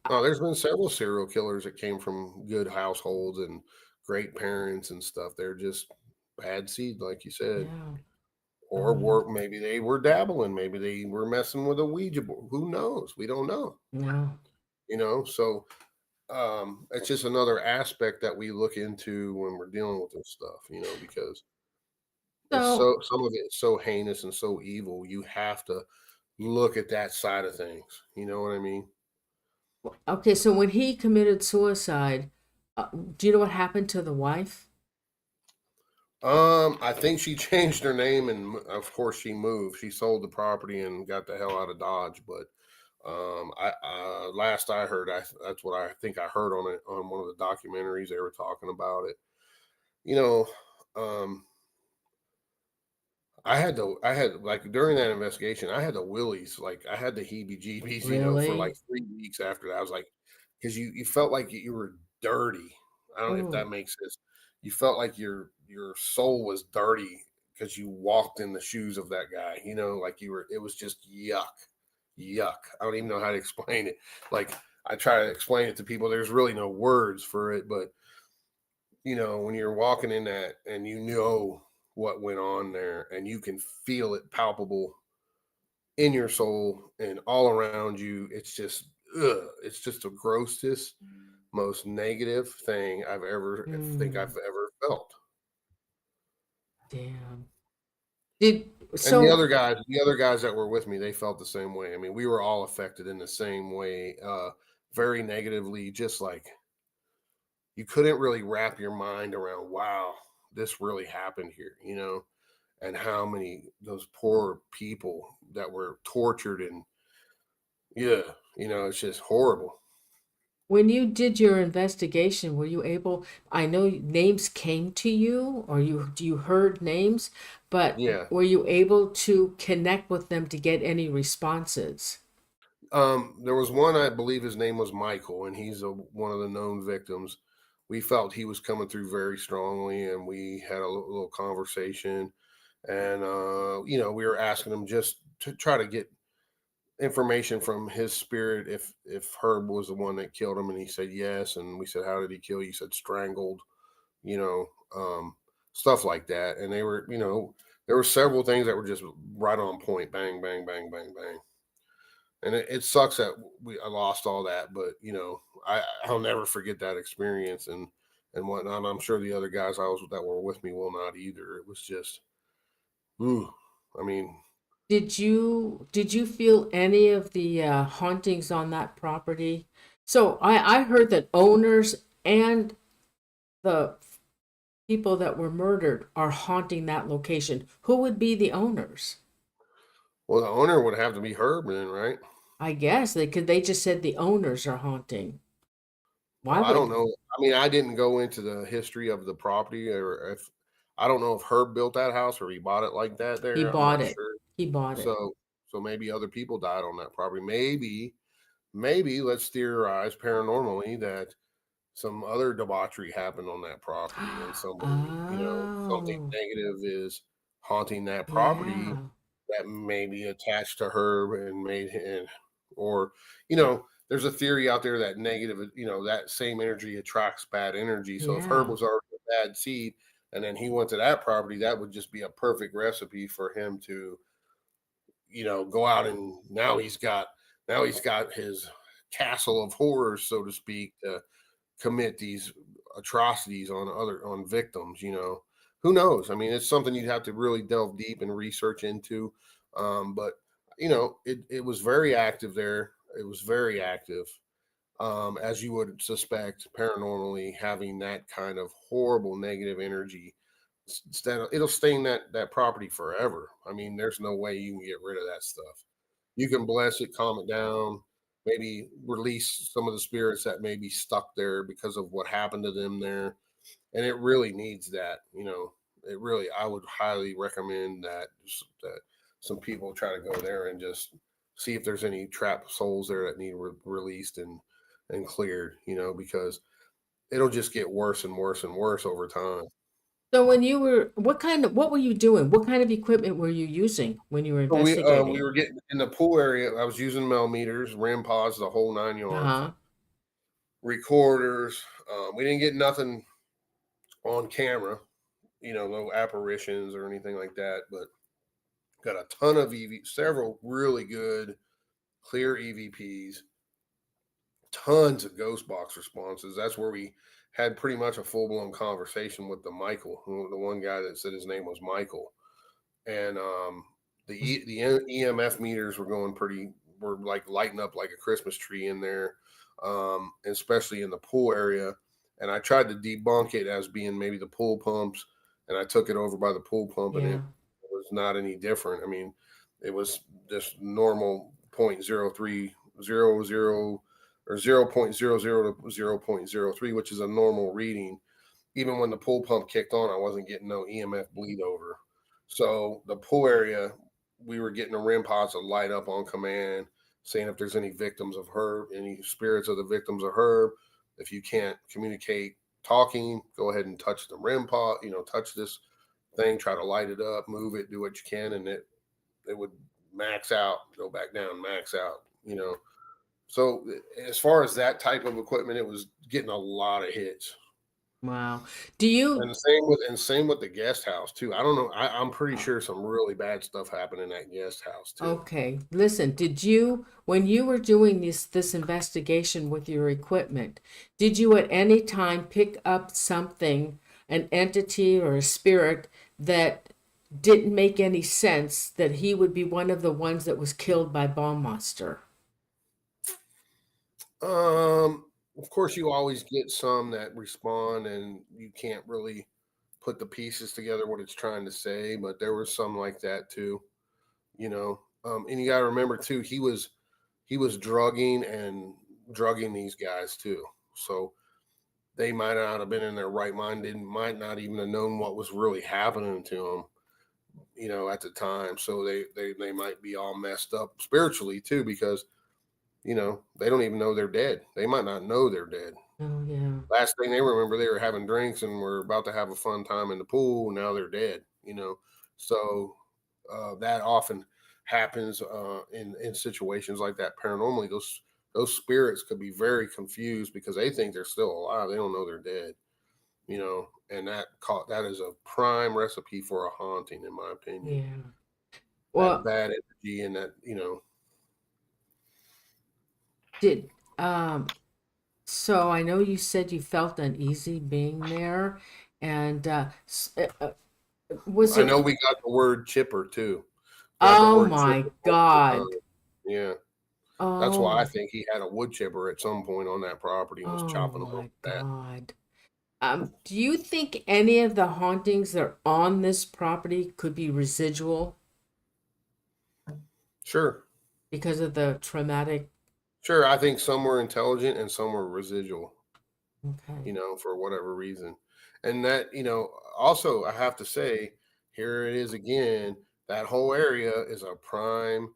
Oh, there's been several serial killers that came from good households and great parents and stuff. They're just bad seed, like you said. Yeah. Or Oh, maybe they were dabbling, maybe they were messing with a Ouija board. Who knows? We don't know. no. So it's just another aspect that we look into when we're dealing with this stuff, because So, some of it's so heinous and so evil. You have to look at that side of things. You know what I mean? okay, so when he committed suicide, do you know what happened to the wife? I think she changed her name, and of course she moved. She sold the property and got the hell out of Dodge. But I last I heard, that's what I think I heard on it on one of the documentaries. They were talking about it. You know, um, I had like during that investigation, I had the willies, like I had the heebie-jeebies, for like Really? 3 weeks after that. I was like, because you felt like you were dirty. I don't know if that Oh, makes sense. You felt like your soul was dirty because you walked in the shoes of that guy. Like you were. It was just yuck, yuck. I don't even know how to explain it. Like I try to explain it to people. There's really no words for it, but when you're walking in that and what went on there and you can feel it palpable in your soul and all around you, it's just it's just the grossest, most negative thing mm, I've ever felt. damn. Did And so the other guys that were with me, they felt the same way. I mean, we were all affected in the same way, very negatively, just like you couldn't really wrap your mind around, wow, this really happened here. And how many those poor people that were tortured, and yeah, it's just horrible. when you did your investigation, were you able, I know names came to you or you heard names, but Yeah. were you able to connect with them to get any responses? There was one, I believe his name was Michael, and he's one of the known victims. We felt he was coming through very strongly, and we had a little conversation. And we were asking him just to try to get information from his spirit if Herb was the one that killed him, and he said yes. And we said, how did he kill you? He said strangled, you know, um, stuff like that. And there were several things that were just right on point, bang, bang, bang, bang, bang. And it sucks that I lost all that, but I'll never forget that experience and whatnot. I'm sure the other guys that were with me will not either. It was just, ooh, I mean, Did you feel any of the hauntings on that property? So I heard that owners and the people that were murdered are haunting that location. Who would be the owners? well, the owner would have to be Herb then, right? I guess they just said the owners are haunting. Why Well, I don't would know. I mean, I didn't go into the history of the property, or if I don't know if Herb built that house or he bought it like that he there. I'm bought not it? sure. He bought it. So maybe other people died on that property. Maybe let's theorize paranormally that some other debauchery happened on that property and somebody, something Oh, negative is haunting that property yeah. that may be attached to her and made him, or there's a theory out there that that same energy attracts bad energy. So if Herb Yeah. was already a bad seed and then he went to that property, that would just be a perfect recipe for him to go out, and now he's got his castle of horrors, so to speak, to commit these atrocities on victims. Who knows? I mean, it's something you'd have to really delve deep and research into. But it was very active there. It was very active, as you would suspect, paranormally, having that kind of horrible negative energy Instead, it'll stain that property forever. I mean, there's no way you can get rid of that stuff. You can bless it, calm it down, maybe release some of the spirits that may be stuck there because of what happened to them there. And it really needs that, it really, I would highly recommend that some people try to go there and just see if there's any trapped souls there that need released and cleared, because it'll just get worse and worse and worse over time. So when you were, what were you doing? What kind of equipment were you using when you were So we investigating? were getting in the pool area. I was using millimeters, rim pods, the whole 9 yards, Uh-huh. recorders. We didn't get nothing on camera, no apparitions or anything like that, but got a ton of several really good clear EVPs, tons of ghost box responses. That's where we had pretty much a full blown conversation with the one guy that said his name was Michael, and the EMF meters were going were like lighting up like a Christmas tree in there, especially in the pool area. And I tried to debunk it as being maybe the pool pumps, and I took it over by the pool pump, and Yeah. it was not any different. I mean, it was just normal 0.0300 or 0.00 to 0.03, which is a normal reading. Even when the pool pump kicked on, I wasn't getting no EMF bleed over. So the pool area, we were getting the REM pods to light up on command, saying if there's any victims of Herb, any spirits of the victims of Herb. If you can't communicate talking, go ahead and touch the REM pod, touch this thing, try to light it up, move it, do what you can, and it would max out, go back down, max out. So as far as that type of equipment, it was getting a lot of hits. Wow. Do you And same with the guest house too. I don't know. I'm pretty uh, sure some really bad stuff happened in that guest house too. okay, listen, did you when you were doing this investigation with your equipment, did you at any time pick up something, an entity or a spirit that didn't make any sense that he would be one of the ones that was killed by Baumeister? Of course, you always get some that respond, and you can't really put the pieces together what it's trying to say. But there was some like that too. And you got to remember too, he was drugging these guys too. So they might not have been in their right mind, didn't might not even have known what was really happening to them, at the time. So they might be all messed up spiritually too, because they don't even know they're dead. They might not know they're dead. Oh yeah. Last thing they remember, they were having drinks and were about to have a fun time in the pool. Now they're dead. So that often happens in situations like that paranormally. Those spirits could be very confused because they think they're still alive. They don't know they're dead. And that is a prime recipe for a haunting, in my opinion. Yeah. That Well, bad energy and that. did so I know you said you felt uneasy being there, and was I it? know we got the word chipper too. Got the Oh word my chipper God. multiple times. Yeah. That's why I Oh, think he had a wood chipper at some point on that property and was oh chopping them up my with that. God. Do you think any of the hauntings that are on this property could be residual Sure. because of the traumatic? Sure. I think some were intelligent and some were residual, Okay. for whatever reason. And that, also I have to say, here it is again, that whole area is a prime,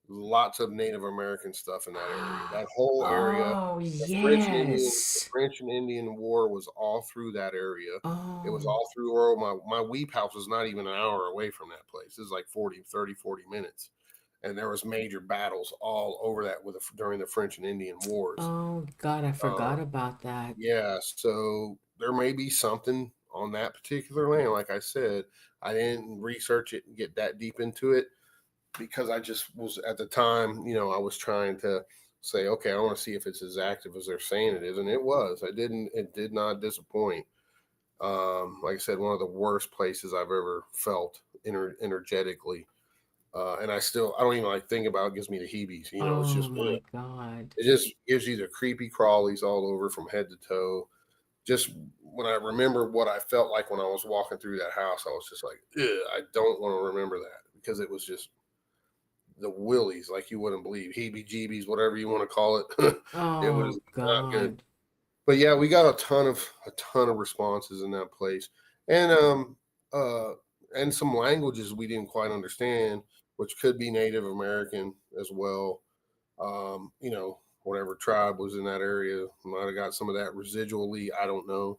lots of Native American stuff in that area. That whole area, Oh, The yes. French and Indian War was all through that area. It was Oh, all through Earl. My weep house was not even an hour away from that place. It was like 40 minutes. And there was major battles all over that during the French and Indian Wars. oh God, I Uh, forgot about that. yeah, so there may be something on that particular land. Like I said, I didn't research it and get that deep into it because I just was at the time, I was trying to say, okay, I want to see if it's as active as they're saying it is, and it was. It did not disappoint. Like I said, one of the worst places I've ever felt energetically, and I don't even like think about it. It gives me the heebies. It's Oh just my God. it just gives you the creepy crawlies all over from head to toe. just when I remember what I felt like when I was walking through that house, I was just like, "Ugh, I don't want to remember that because it was just the willies like you wouldn't believe, heebie-jeebies, whatever you want to call it. It was Oh not good. God. But yeah, we got a ton of responses in that place, and uh, and some languages we didn't quite understand, which could be Native American as well. Whatever tribe was in that area might have got some of that residually. I don't know,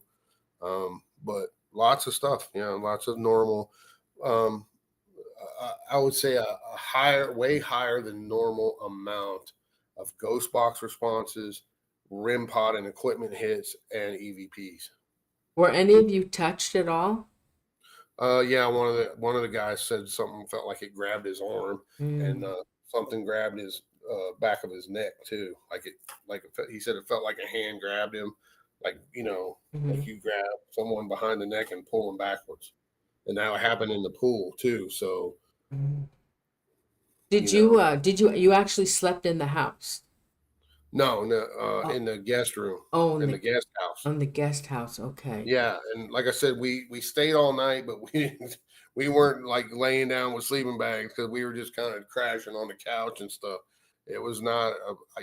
but lots of stuff. Yeah, lots of normal. Um, I would say a higher, way higher than normal amount of ghost box responses, RIM pod and equipment hits, and EVPs. Were any of you touched at all? Yeah, one of the guys said something felt like it grabbed his arm, and Mm, something grabbed his back of his neck too. He said it felt like a hand grabbed him, like like mhm, you grab someone behind the neck and pull them backwards. And that happened in the pool too. So mhm. you know, You actually slept in the house? no, no, Oh, in the guest room, oh, in the guest house. on the guest house. Okay. Yeah, and like I said, we stayed all night, but we didn't. We weren't like laying down with sleeping bags because we were just kind of crashing on the couch and stuff. It was not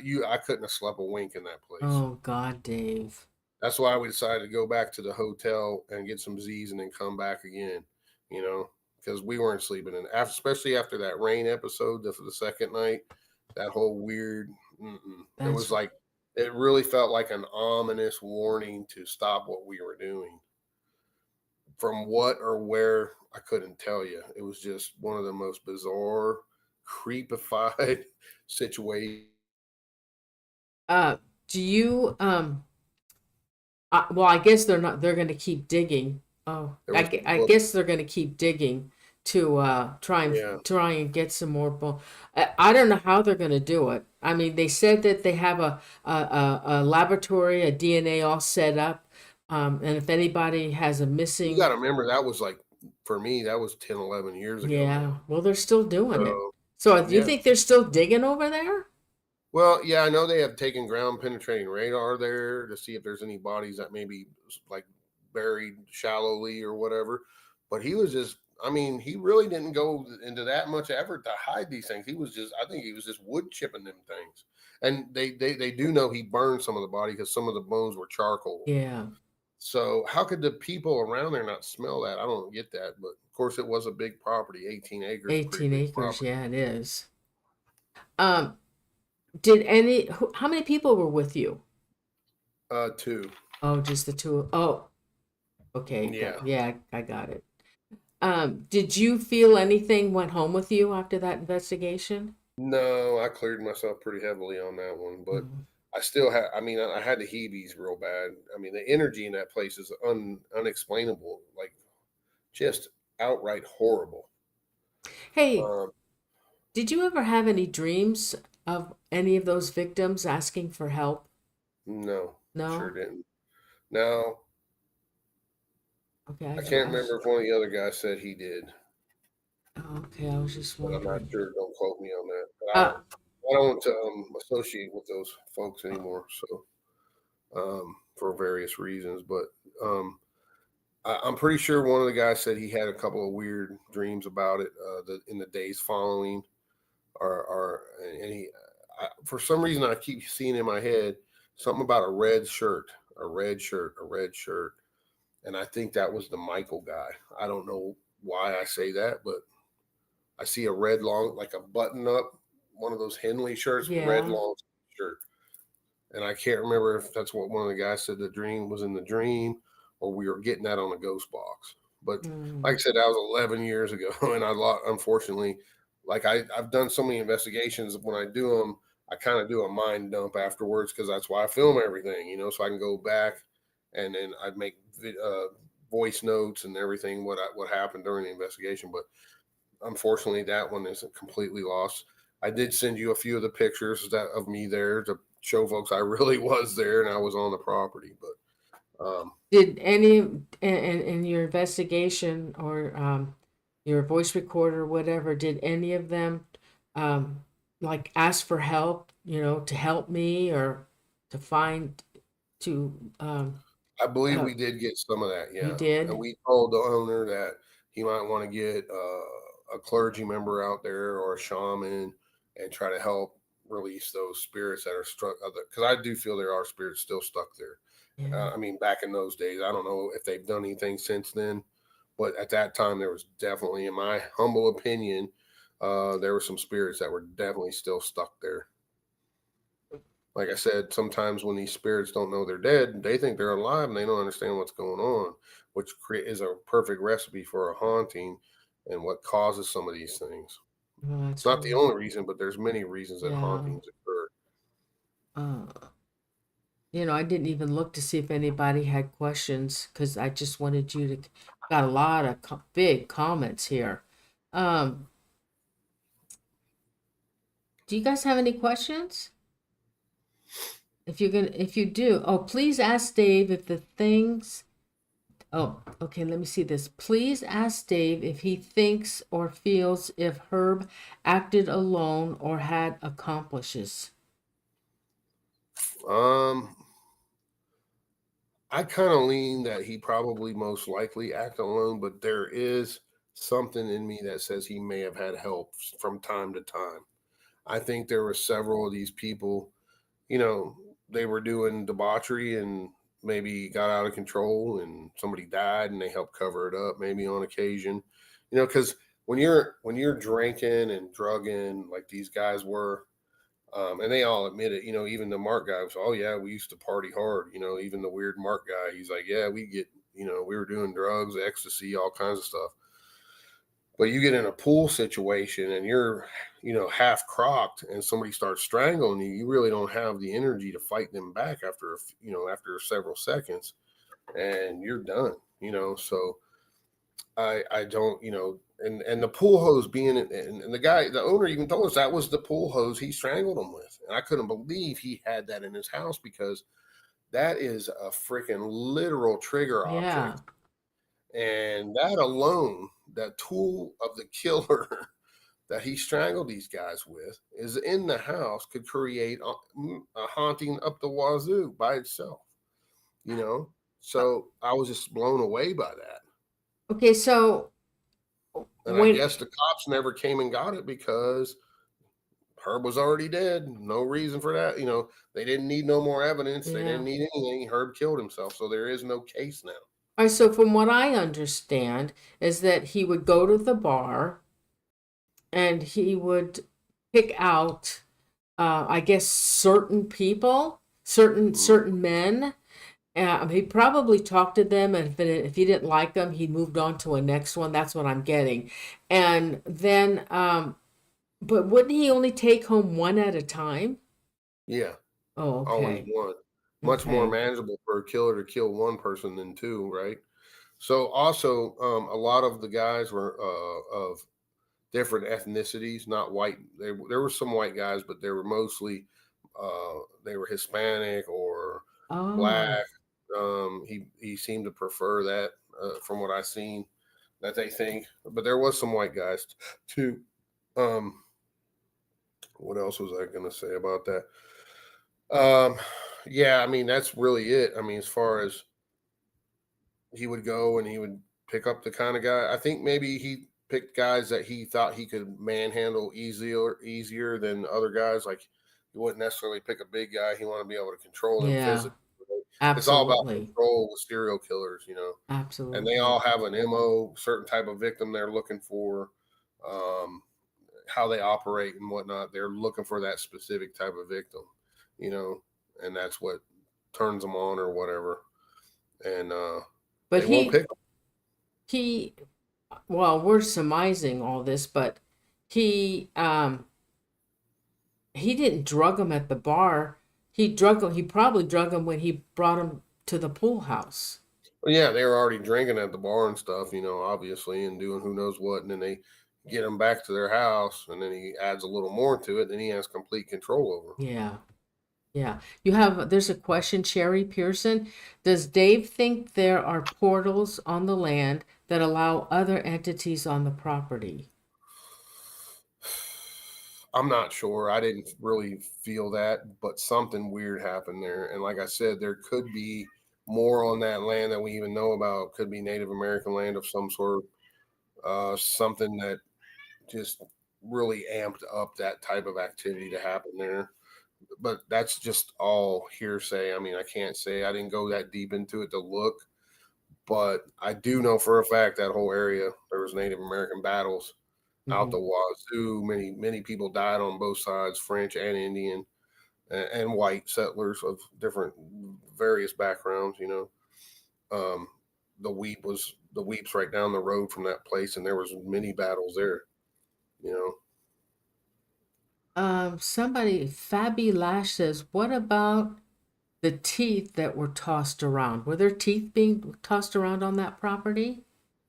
you. I couldn't have slept a wink in that place. Oh God, Dave. That's why we decided to go back to the hotel and get some Z's and then come back again. You know, because we weren't sleeping. And after, especially after that rain episode, for the second night, that whole weird. It was That's like it really felt like an ominous warning to stop what we were doing. From what or where, I couldn't tell you. It was just one of the most bizarre, creepified situations. uh. Do you well, I guess they're not. They're going to keep digging. Oh, There was I book, guess they're going to keep digging to yeah. try and get some more bone. I don't know how they're going to do it. I mean, they said that they have a laboratory, a DNA all set up, and if anybody has a You got missing, to remember that was like for me that was 10, 11 years ago yeah, now. well, they're still doing it. So So, do you yeah. think they're still digging over there? Well, yeah, I know they have taken ground penetrating radar there to see if there's any bodies that may be like buried shallowly or whatever. But he was just, I mean, he really didn't go into that much effort to hide these things. He was just, I think he was just wood chipping them things. And they do know he burned some of the body because some of the bones were charcoal. Yeah, So how could the people around there not smell that? I don't get that. But of course, it was a big property. 18 acres, a pretty 18 big acres. property. Yeah, it is. Um, did any? How many people were with you? Two. Oh, just the two. Oh, okay, Yeah. yeah, I got it. Did you feel anything went home with you after that investigation? No, I cleared myself pretty heavily on that one, but Mhm. I still had. I mean, I had the heebies real bad. I mean, the energy in that place is unexplainable, like just outright horrible. Hey, Um, did you ever have any dreams of any of those victims asking for help? no, sure No? didn't. Now Okay, I can't remember if one of the other guys said he did, okay, I was just but I'm not wondering. sure. Don't quote me on that. But Uh, I don't want to associate with those folks anymore. So for various reasons, but I'm pretty sure one of the guys said he had a couple of weird dreams about it in the days following, or and for some reason I keep seeing in my head something about a red shirt, a red shirt, a red shirt, and I think that was the Michael guy. I don't know why I say that, but I see a red long, like a button up, one of those Henley shirts, red yeah. long shirt. And I can't remember if that's what one of the guys said the dream was in the dream or we were getting that on a ghost box. But like I Mm, said, that was 11 years ago. And unfortunately, like I've done so many investigations. When I do them, I kind of do a mind dump afterwards because that's why I film everything, so I can go back and then I'd make voice notes and everything, what happened during the investigation. But unfortunately, that one is completely lost. I did send you a few of the pictures that of me there to show folks I really was there and I was on the property. But Did any in your investigation or your voice recorder, whatever, did any of them um, like ask for help, to help me or to find to I believe Uh, we did get some of that, you yeah, and did? we told the owner that he might wanna get, a clergy member out there or a shaman and try to help release those spirits that are struck because I do feel there are spirits still stuck there. Yeah. I mean, back in those days, I don't know if they've done anything since then, but at that time, there was definitely, in my humble opinion, there were some spirits that were definitely still stuck there. Like I said, sometimes when these spirits don't know they're dead, they think they're alive and they don't understand what's going on, which is a perfect recipe for a haunting and what causes some of these things. Well, It's that's not the really, only reason, but there's many reasons that yeah. hauntings occur. Uh, I didn't even look to see if anybody had questions because I just wanted you to, got a lot of big comments here. Um, do you guys have any questions? If you do, oh, please ask Dave if the things, oh, okay, let me see this. Please ask Dave if he thinks or feels if Herb acted alone or had accomplices. Um, I kind of lean that he probably most likely acted alone, but there is something in me that says he may have had help from time to time. I think there were several of these people, they were doing debauchery and maybe got out of control and somebody died and they helped cover it up maybe on occasion. Because when you're drinking and drugging like these guys were, and they all admit it, even the Mark guy was, oh yeah, we used to party hard, even the weird Mark guy, he's like, yeah, we were doing drugs, ecstasy, all kinds of stuff. But you get in a pool situation and you're, half crocked and somebody starts strangling you, you really don't have the energy to fight them back after several seconds and you're done, so I don't, and the pool hose being, and the owner even told us that was the pool hose he strangled him with. And I couldn't believe he had that in his house because that is a freaking literal trigger Yeah. object. And that alone, that tool of the killer that he strangled these guys with is in the house could create a haunting up the wazoo by itself, you know? Uh, So I was just blown away by that. Okay, so And I when, guess the cops never came and got it because Herb was already dead. No reason for that. They didn't need no more evidence. They yeah. didn't need anything. Herb killed himself. So there is no case now. All right, so from what I understand is that he would go to the bar and he would pick out, I guess, certain people, Mm, certain men. He probably talked to them, and if he didn't like them, he moved on to a next one. That's what I'm getting. And then, but wouldn't he only take home one at a time? yeah, Oh, always okay, one. Much more okay. manageable for a killer to kill one person than two, right? So also, a lot of the guys were of different ethnicities, not white. There were some white guys, but they were mostly they were Hispanic or black. Oh, He seemed to prefer that, from what I seen, that they think. But there was some white guys too. Um, what else was I going to say about that? Um, yeah, I mean that's really it. I mean, as far as he would go and he would pick up the kind of guy. I think maybe he picked guys that he thought he could manhandle easier than other guys. Like he wouldn't necessarily pick a big guy. He wanted to be able to control them yeah, physically. It's all about absolutely, control with serial killers. And they all absolutely. have an MO, certain type of victim they're looking for, um, how they operate and whatnot. They're looking for that specific type of victim, you know, and that's what turns them on or whatever. And But they won't pick. he, well, we're surmising all this, but he, he didn't drug him at the bar. He drug him. He probably drug him when he brought him to the pool house. Well, yeah, they were already drinking at the bar and stuff, obviously, and doing who knows what. And then they get them back to their house, and then he adds a little more to it. Then he has complete control over 'em. Yeah. Yeah. There's a question, Sherry Pearson. Does Dave think there are portals on the land that allow other entities on the property? I'm not sure. I didn't really feel that, but something weird happened there. And like I said, there could be more on that land that we even know about. Could be Native American land of some sort, something that just really amped up that type of activity to happen there. But that's just all hearsay. I mean, I can't say, I didn't go that deep into it to look, but I do know for a fact that whole area there was Native American battles out Hmm. the wazoo. Many people died on both sides, French and Indian, and white settlers of different various backgrounds. Um, the Weep's right down the road from that place, and there was many battles there. You know, Somebody, Fabi Lash says, what about the teeth that were tossed around? Were there teeth being tossed around on that property?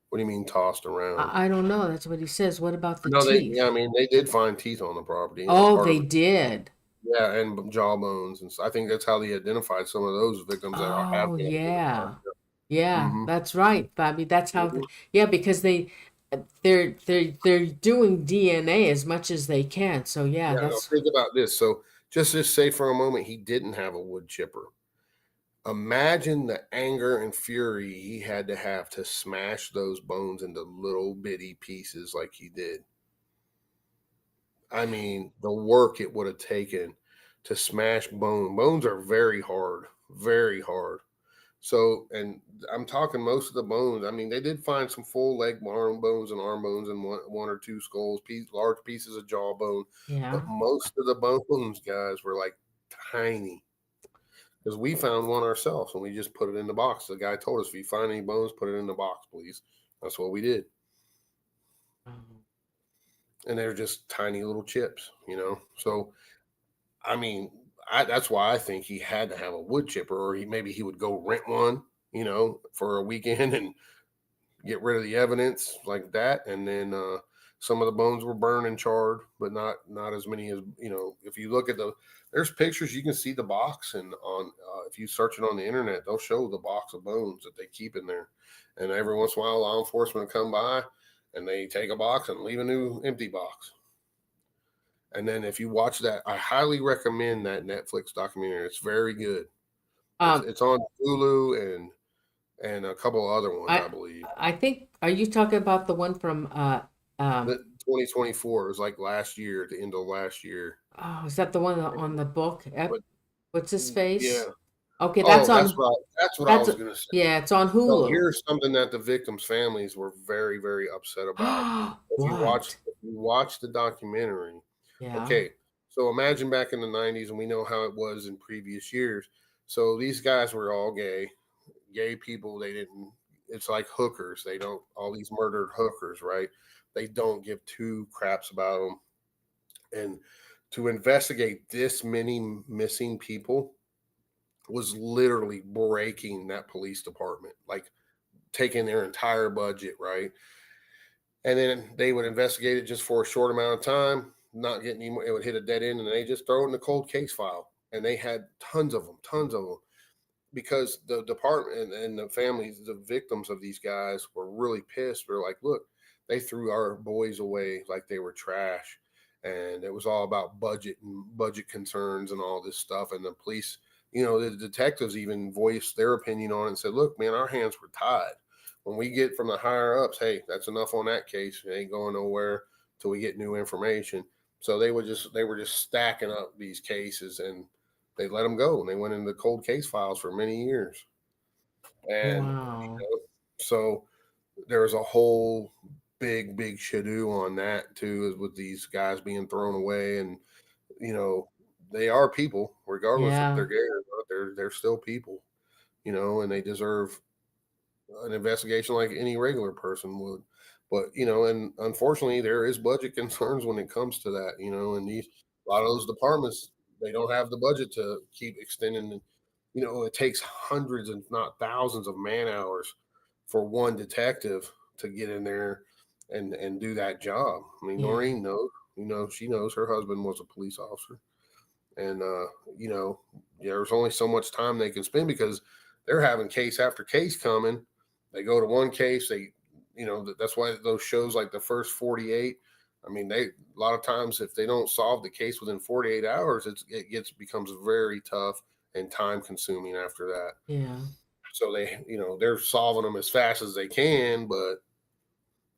what do you mean tossed around? I don't know. That's what he says. What about the No, teeth? I mean, they did find teeth on the property. It was Oh, part of they it. did. Yeah, and jawbones, and I think that's how they identified some of those victims that have Oh, been yeah. identified. Yeah, Mm-hmm. that's right, Fabi. That's how, Mm-hmm. yeah, because they're doing DNA as much as they can. So yeah, Yeah, now that's think about this. So just say for a moment he didn't have a wood chipper. Imagine the anger and fury he had to smash those bones into little bitty pieces like he did. I mean, the work it would have taken to smash bone. Bones are very hard, very hard. So, and I'm talking most of the bones. I mean, they did find some full leg bones and arm bones and one or two skulls, large pieces of jawbone, but yeah. most of the bones, guys, were like tiny. Because we found one ourselves and we just put it in the box. The guy told us, if you find any bones, put it in the box, please. That's what we did. Oh, And they're just tiny little chips. So, I mean, that's why I think he had to have a wood chipper, or maybe he would go rent one, for a weekend and get rid of the evidence like that. And then some of the bones were burned and charred, but not as many as. If you look at there's pictures, you can see the box, and on if you search it on the internet, they'll show the box of bones that they keep in there. And every once in a while, law enforcement will come by and they take a box and leave a new empty box. And then if you watch that, I highly recommend that Netflix documentary. It's very good. It's Um, it's on Hulu and a couple of other ones, I I believe. I think, are you talking about the one from The 2024 was like last year, at the end of last year. oh, is that the one on the book? But What's his yeah. face? Okay, Oh, that's what I that's was gonna say. yeah, it's on So Hulu. here's something that the victims' families were very, very upset about. What? If you watch the documentary, Yeah. okay, so imagine back in the 90s, and we know how it was in previous years. So these guys were all gay people. They didn't, it's like hookers. They don't, all these murdered hookers, right? They don't give two craps about them. And to investigate this many missing people was literally breaking that police department, like taking their entire budget, right? And then they would investigate it just for a short amount of time, not getting any more. It would hit a dead end, and they just throw it in the cold case file. And they had tons of them, because the department and the families, the victims of these guys, were really pissed. They're like, look, they threw our boys away like they were trash. And it was all about budget and budget concerns and all this stuff. And the police, the detectives even voiced their opinion on it and said, look, man, our hands were tied. When we get from the higher ups, hey, that's enough on that case. It ain't going nowhere till we get new information. So they were just stacking up these cases, and they let them go, and they went into the cold case files for many years. And Wow. so there was a whole big shadoo on that too, with these guys being thrown away. And you know they are people, regardless if they're Yeah. gay or not. They're still people, and they deserve an investigation like any regular person would. But and unfortunately, there is budget concerns when it comes to that, and a lot of those departments, they don't have the budget to keep extending. It takes hundreds, if not thousands, of man hours for one detective to get in there and do that job. I mean, Yeah. Noreen knows. She knows her husband was a police officer, and you know, there's only so much time they can spend, because they're having case after case coming. They go to one case, that's why those shows like the first 48. I mean, a lot of times, if they don't solve the case within 48 hours, it becomes very tough and time consuming after that. Yeah. So they're solving them as fast as they can, but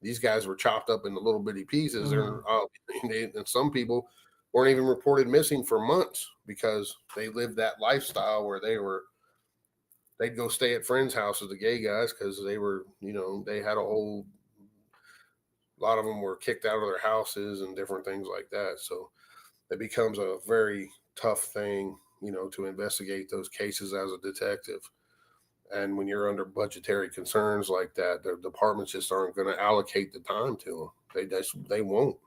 these guys were chopped up into little bitty pieces. Mm. And some people weren't even reported missing for months because they lived that lifestyle where they'd go stay at friends' houses, the gay guys, because they were, they had a lot of them were kicked out of their houses and different things like that. So it becomes a very tough thing, to investigate those cases as a detective. And when you're under budgetary concerns like that, the departments just aren't going to allocate the time to them. They won't,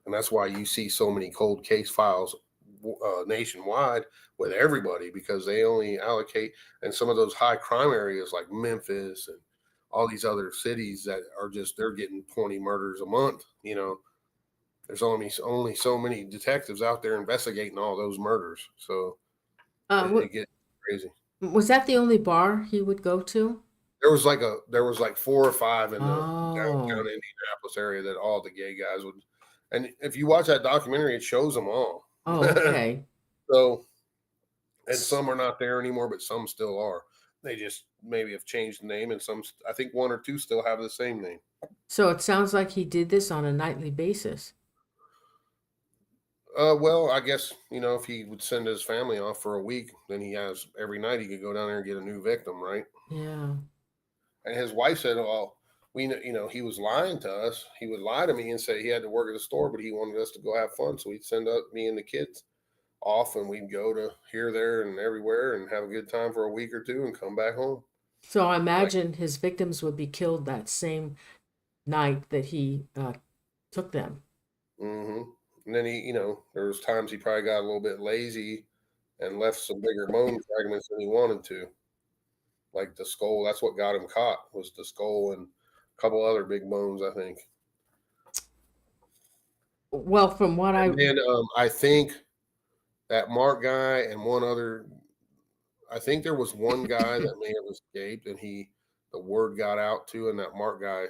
and that's why you see so many cold case files nationwide with everybody, because they only allocate. And some of those high crime areas like Memphis and all these other cities that are they're getting 20 murders a month. There's only so many detectives out there investigating all those murders, so it What gets crazy. was that the only bar he would go to? There was like 4 or 5 in the downtown Oh. Indianapolis area that all the gay guys would. And if you watch that documentary, it shows them all. Oh, okay. So, and S- some are not there anymore, but some still are. They just maybe have changed the name, and some, I think, 1 or 2 still have the same name. So it sounds like he did this on a nightly basis. Well, I guess if he would send his family off for a week, then he has every night he could go down there and get a new victim, right? Yeah. And his wife said, "Well, he was lying to us. He would lie to me and say he had to work at the store, but he wanted us to go have fun. So he'd send up me and the kids off, and we'd go to here, there, and everywhere, and have a good time for a week or 2, and come back home." So I Like, imagine his victims would be killed that same night that he took them. hmm and then there was times he probably got a little bit lazy and left some bigger bone fragments than he wanted to, like the skull. That's what got him caught, was the skull and a couple other big bones, I think. Well, from what I And then I think that Mark guy and one other. I think there was one guy that may have escaped, and the word got out too, and that Mark guy,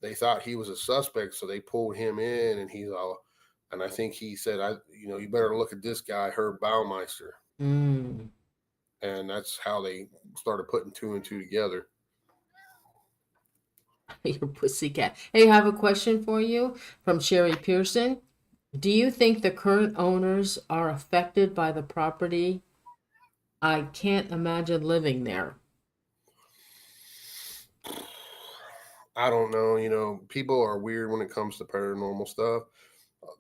they thought he was a suspect, so they pulled him in, and he's all, and I think he said, you better look at this guy, Herb Baumeister, mm, and that's how they started putting 2 and 2 together. your pussycat. Hey, I have a question for you from Sherry Pearson. Do you think the current owners are affected by the property? I can't imagine living there. I don't know. People are weird when it comes to paranormal stuff.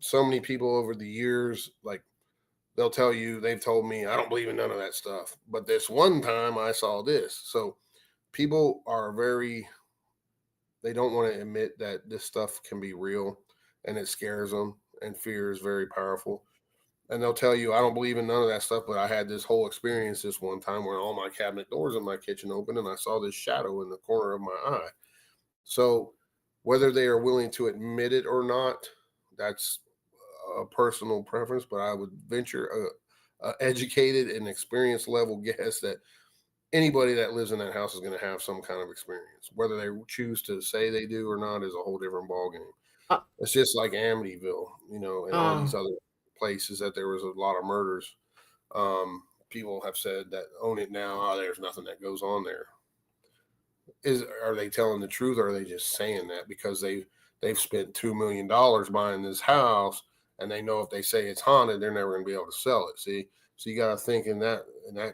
So many people over the years, like, they've told me, I don't believe in none of that stuff. But this one time I saw this. So people are they don't want to admit that this stuff can be real, and it scares them, and fear is very powerful. And they'll tell you, I don't believe in none of that stuff, but I had this whole experience this one time where all my cabinet doors in my kitchen opened and I saw this shadow in the corner of my eye. So whether they are willing to admit it or not, that's a personal preference, but I would venture a educated and experienced level guess that anybody that lives in that house is going to have some kind of experience. Whether they choose to say they do or not is a whole different ballgame. Uh, It's just like Amityville, and all uh, these other places that there was a lot of murders. People have said that own it now. Oh, there's nothing that goes on there. Are they telling the truth, or are they just saying that because they've spent $2 million buying this house, and they know if they say it's haunted, they're never going to be able to sell it. See, so you got to think in that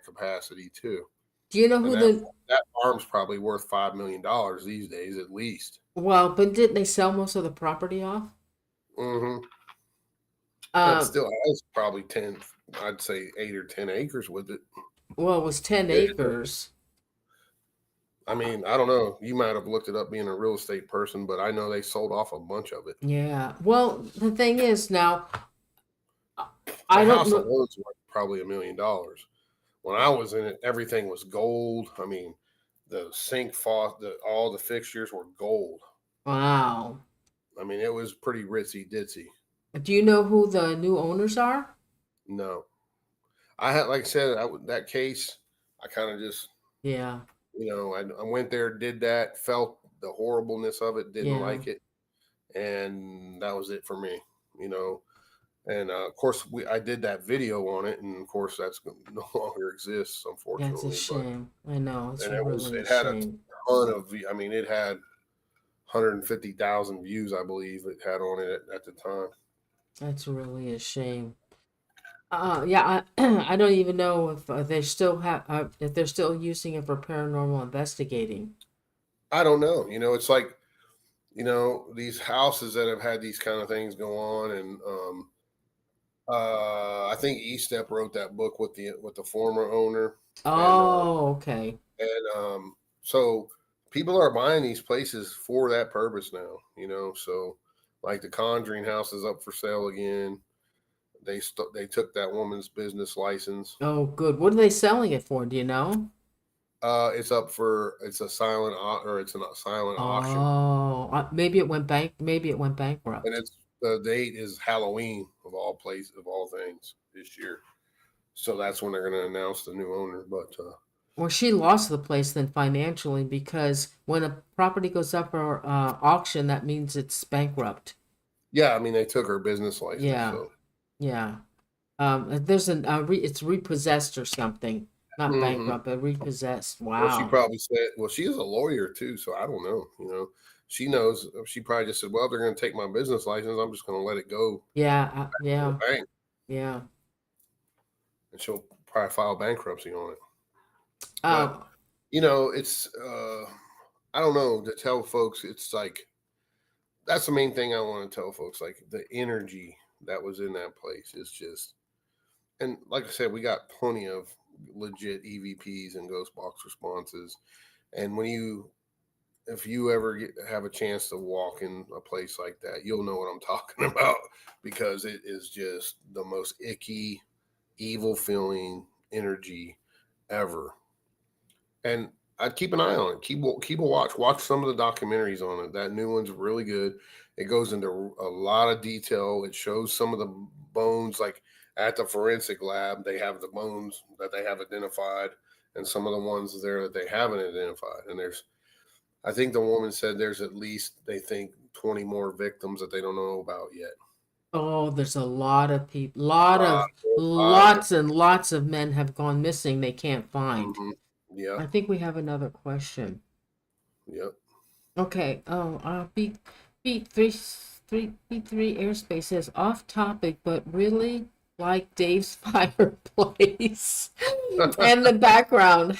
capacity too. do you know And who the that farm's probably worth $5 million these days at least. well, but didn't they sell most of the property off? hmm It Uh, still has probably 10, I'd say 8 or 10 acres with it. well, it was 10 It- acres. I mean, I don't know. You might have looked it up being a real estate person, but I know they sold off a bunch of it. Yeah. Well, the thing is now, The I don't house know. alone's worth probably $1 million. When I was in it, everything was gold. I mean, the sink faucet, all the fixtures were gold. Wow. I mean, it was pretty ritzy ditzy. Do you know who the new owners are? No, I had, like I said, that case, I kind of just, Yeah. I went there, did that, felt the horribleness of it, didn't Yeah. like it, and that was it for me. You know, And of course, I did that video on it, and of course, that's no longer exists, That's a unfortunately. But shame. I know. It's and really a it had a shame. ton of, I mean, it had 150,000 views, I believe it had on it at the time. That's really a shame. Yeah, I don't even know if they still have if they're still using it for paranormal investigating. I don't know. It's like, these houses that have had these kind of things go on, and I think Estep wrote that book with the former owner, and Oh, okay. so people are buying these places for that purpose now. So like the Conjuring House is up for sale again. They took that woman's business license. Oh, good. What are they selling it for? Do you know? It's a silent or it's a silent auction, Oh, maybe it went and bankrupt. the date is Halloween of all things this year. So that's when they're going to announce the new owner. But Well, she lost the place then financially because when a property goes up for auction, that means it's bankrupt. yeah, I mean they took her business license. Yeah, So yeah. There's it's repossessed or something. Not hmm bankrupt, but repossessed. well, she Wow. probably said, well, she is a lawyer too, so I don't know. She knows. She probably just said, well, they're going to take my business license. I'm just going to let it go Yeah, to the yeah, bank, yeah. and she'll probably file bankruptcy on it. But Um, it's I don't know, to tell folks. It's like that's the main thing I want to tell folks. Like the energy that was in that place is just, and like I said, we got plenty of legit EVPs and ghost box responses. And if you ever have a chance to walk in a place like that, you'll know what I'm talking about, because it is just the most icky, evil feeling energy ever. And I'd keep an eye on it. Keep a watch. Watch some of the documentaries on it. That new one's really good. It goes into a lot of detail. It shows some of the bones, like at the forensic lab, they have the bones that they have identified, and some of the ones there that they haven't identified. And I think the woman said there's at least, they think, 20 more victims that they don't know about yet. oh, there's a lot of people, Lot, lot of lots and lots of men have gone missing. They can't find. mm-hmm. Yep. I think we have another question. Yep. Okay. Oh, B3 airspace says off topic, but really like Dave's fireplace and the background.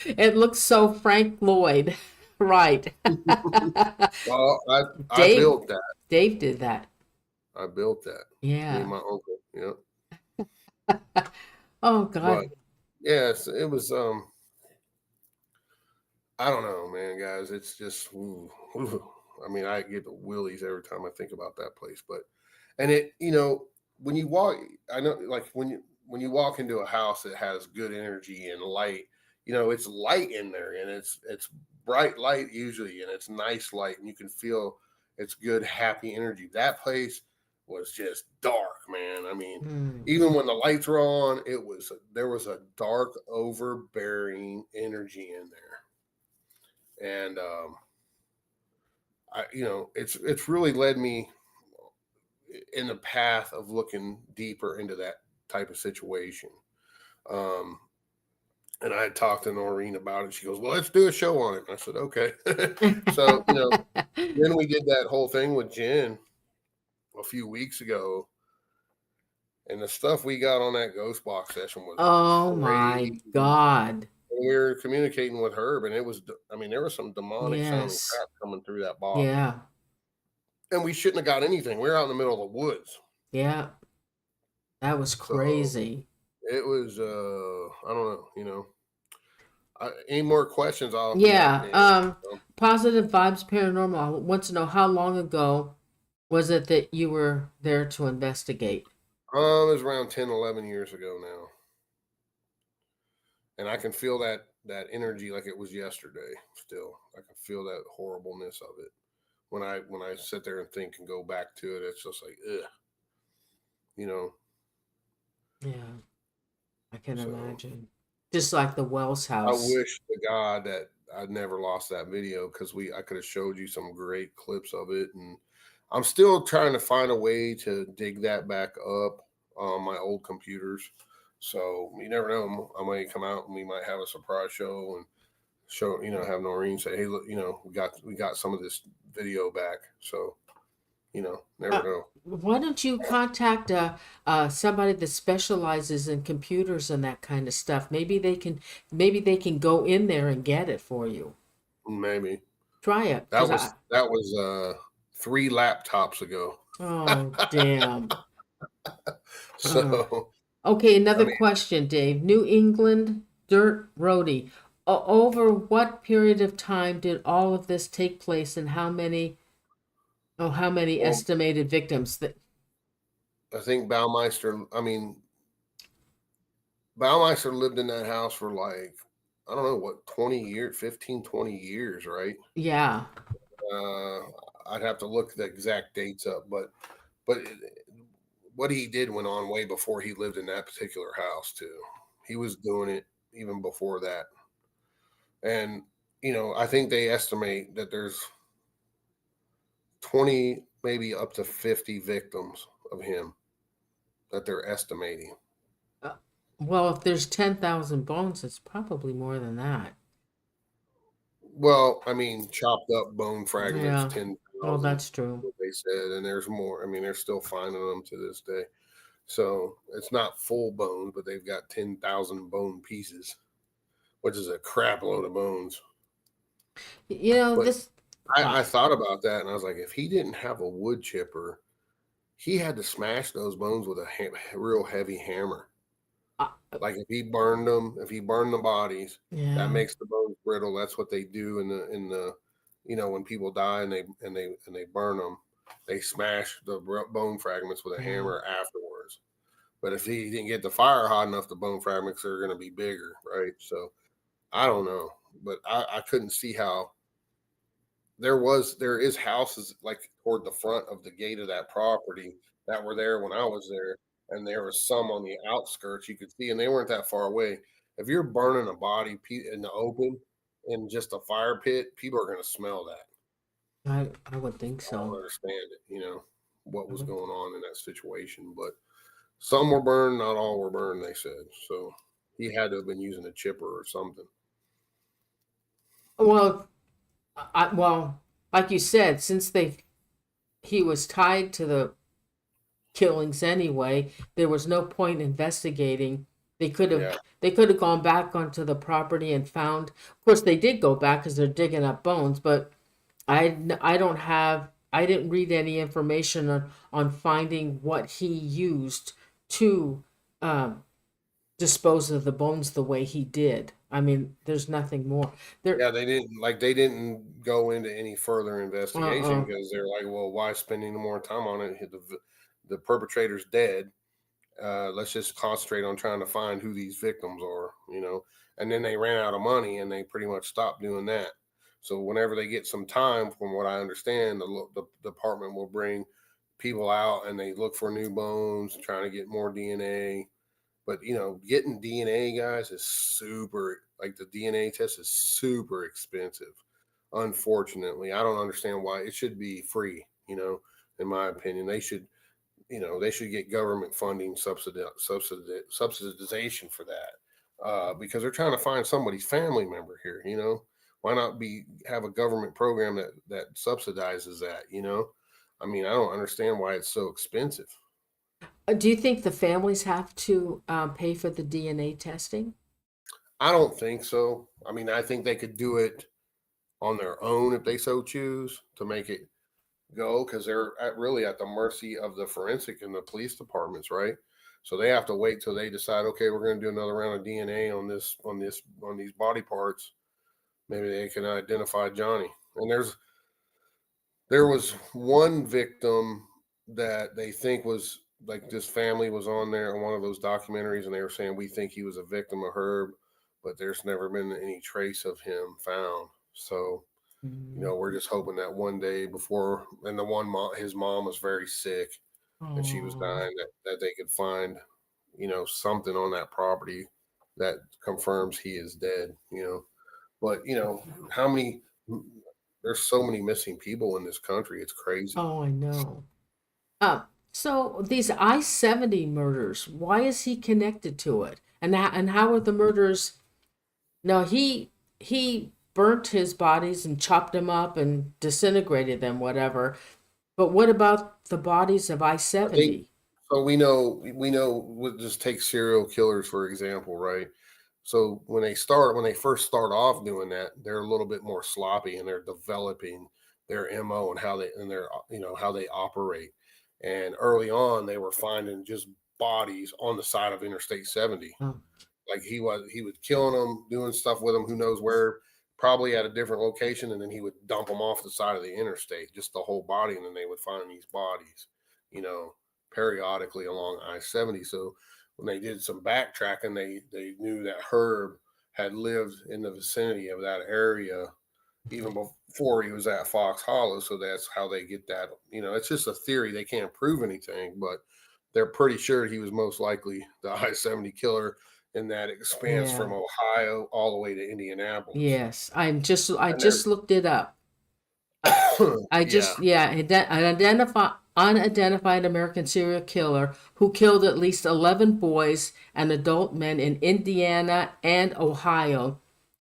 It looks so Frank Lloyd, right? Well, I Dave built that. Dave did that. I built that. Me and Yeah. my uncle. Yep. Oh But God. yes, it was. I don't know, man, guys. It's just. Ooh, ooh. I mean, I get the willies every time I think about that place. But, and when you walk, I know, like when you walk into a house that has good energy and light, it's light in there, and it's bright light usually, and it's nice light, and you can feel it's good, happy energy. That place was just dark, man. I mean, Hmm. even when the lights were on, there was a dark, overbearing energy in there, and it's really led me in the path of looking deeper into that type of situation. Um, and I had talked to Noreen about it. She goes, "Well, let's do a show on it." And I said, "Okay." So, then we did that whole thing with Jen a few weeks ago, and the stuff we got on that ghost box session was Oh my crazy. God. And we were communicating with Herb, and I mean, there was some demonic sounding Yes. crap coming through that box, Yeah. and we shouldn't have got anything. We were out in the middle of the woods, Yeah. That was so crazy. it was. I don't know. Any more questions? I'll be happy Yeah. to answer. Positive Vibes Paranormal. I want to know how long ago was it that you were there to investigate? It was around 10, 11 years ago now, and I can feel that energy like it was yesterday. Still, I can feel that horribleness of it when I sit there and think and go back to it. It's just like, ugh, you know. Yeah, I can So imagine. Just like the Wells I house. wish to God that I'd never lost that video, because I could have showed you some great clips of it, and I'm still trying to find a way to dig that back up on my old computers. So you never know. I might come out and we might have a surprise show and show, have Noreen say, "Hey, look, we got some of this video back." So never Uh, know. why don't you contact somebody that specializes in computers and that kind of stuff? Maybe they can go in there and get it for you. Maybe Try it, that because was that was 3 laptops ago. oh damn. Uh, So okay, I another mean, question, Dave. New England Dirt Roadie. Over what period of time did all of this take place, and how many well, estimated victims? That I think Baumeister. I mean, Baumeister lived in that house for like, I don't know what, 20 years, 15, 20 years, right? Yeah. Uh, I'd have to look the exact dates up, but what he did went on way before he lived in that particular house too. He was doing it even before that, and I think they estimate that there's 20, maybe up to 50 victims of him that they're estimating. Uh, well, if there's 10,000 bones, it's probably more than that. Well, I mean, chopped up bone fragments, Yeah. Oh, 10,000, that's true. what they said, and there's more. I mean, they're still finding them to this day. So it's not full bones, but they've got 10,000 bone pieces, which is a crap load of bones. But This. Uh, I thought about that and I was like, if he didn't have a wood chipper, he had to smash those bones with a real heavy hammer. uh, Like if he burned the bodies, that yeah. makes the bones brittle. That's what they do in the when people die and they burn them, they smash the bone fragments with a Yeah. hammer afterwards. But if he didn't get the fire hot enough, the bone fragments are going to be bigger, right? So I don't know, but I couldn't see how there is houses like toward the front of the gate of that property that were there when I was there, and there was some on the outskirts you could see, and they weren't that far away. If you're burning a body in the open in just a fire pit, people are going to smell that. I would think I don't so. understand it, what I was would. going on in that situation, but some were burned, not all were burned. They said so. He had to have been using a chipper or something. Well, well, like you said, since he was tied to the killings anyway, there was no point investigating. They could have Yeah, they could have gone back onto the property and found. Of course, they did go back because they're digging up bones, but I don't have. I didn't read any information on finding what he used to um, dispose of the bones the way he did. I mean, there's nothing more. There. yeah. They didn't go into any further investigation Uh. because they're like, well, why spend any more time on it? The perpetrator's dead. Let's just concentrate on trying to find who these victims are. And then they ran out of money and they pretty much stopped doing that. So whenever they get some time, from what I understand, the department will bring people out and they look for new bones, trying to get more DNA. But getting DNA, guys, is super. Like the DNA test is super expensive. Unfortunately, I don't understand why it should be free. In my opinion, they should get government funding, subsidization for that, because they're trying to find somebody's family member here. Why not have a government program that subsidizes that? I mean, I don't understand why it's so expensive. Do you think the families have to pay for the DNA testing? I don't think so. I mean, I think they could do it on their own if they so choose to make it go, because they're really at the mercy of the forensic and the police departments, right? So they have to wait till they decide, okay, we're going to do another round of DNA on these body parts. Maybe they can identify Johnny. And there was one victim that they think was like, this family was on there on one of those documentaries, and they were saying, we think he was a victim of Herb, but there's never been any trace of him found. So Mm. we're just hoping that one day before, and the one his mom was very sick and she was Oh. dying, that they could find, something on that property that confirms he is dead. But how many? there's so many missing people in this country. It's crazy. Oh, I know. Uh, so these I-70 murders, why is he connected to it? And how are the murders? No, he burnt his bodies and chopped them up and disintegrated them, whatever. But what about the bodies of They I-70? so we know we'll just take serial killers for example, right? So when they first start off doing that, they're a little bit more sloppy and they're developing their MO and how they and their how they operate. And early on they were finding just bodies on the side of Interstate 70. Oh, Like he was killing them, doing stuff with them, who knows where, probably at a different location, and then he would dump them off the side of the interstate, just the whole body, and then they would find these bodies, you know, periodically along I-70. So when they did some backtracking, they knew that Herb had lived in the vicinity of that area even before he was at Fox Hollow. So that's how they get that. It's just a theory. They can't prove anything, but they're pretty sure he was most likely the I-70 killer, and that expands yeah. from Ohio all the way to Indianapolis. Yes. I And they're just looked it up. I, I yeah. just, yeah, unidentified American serial killer who killed at least 11 boys and adult men in Indiana and Ohio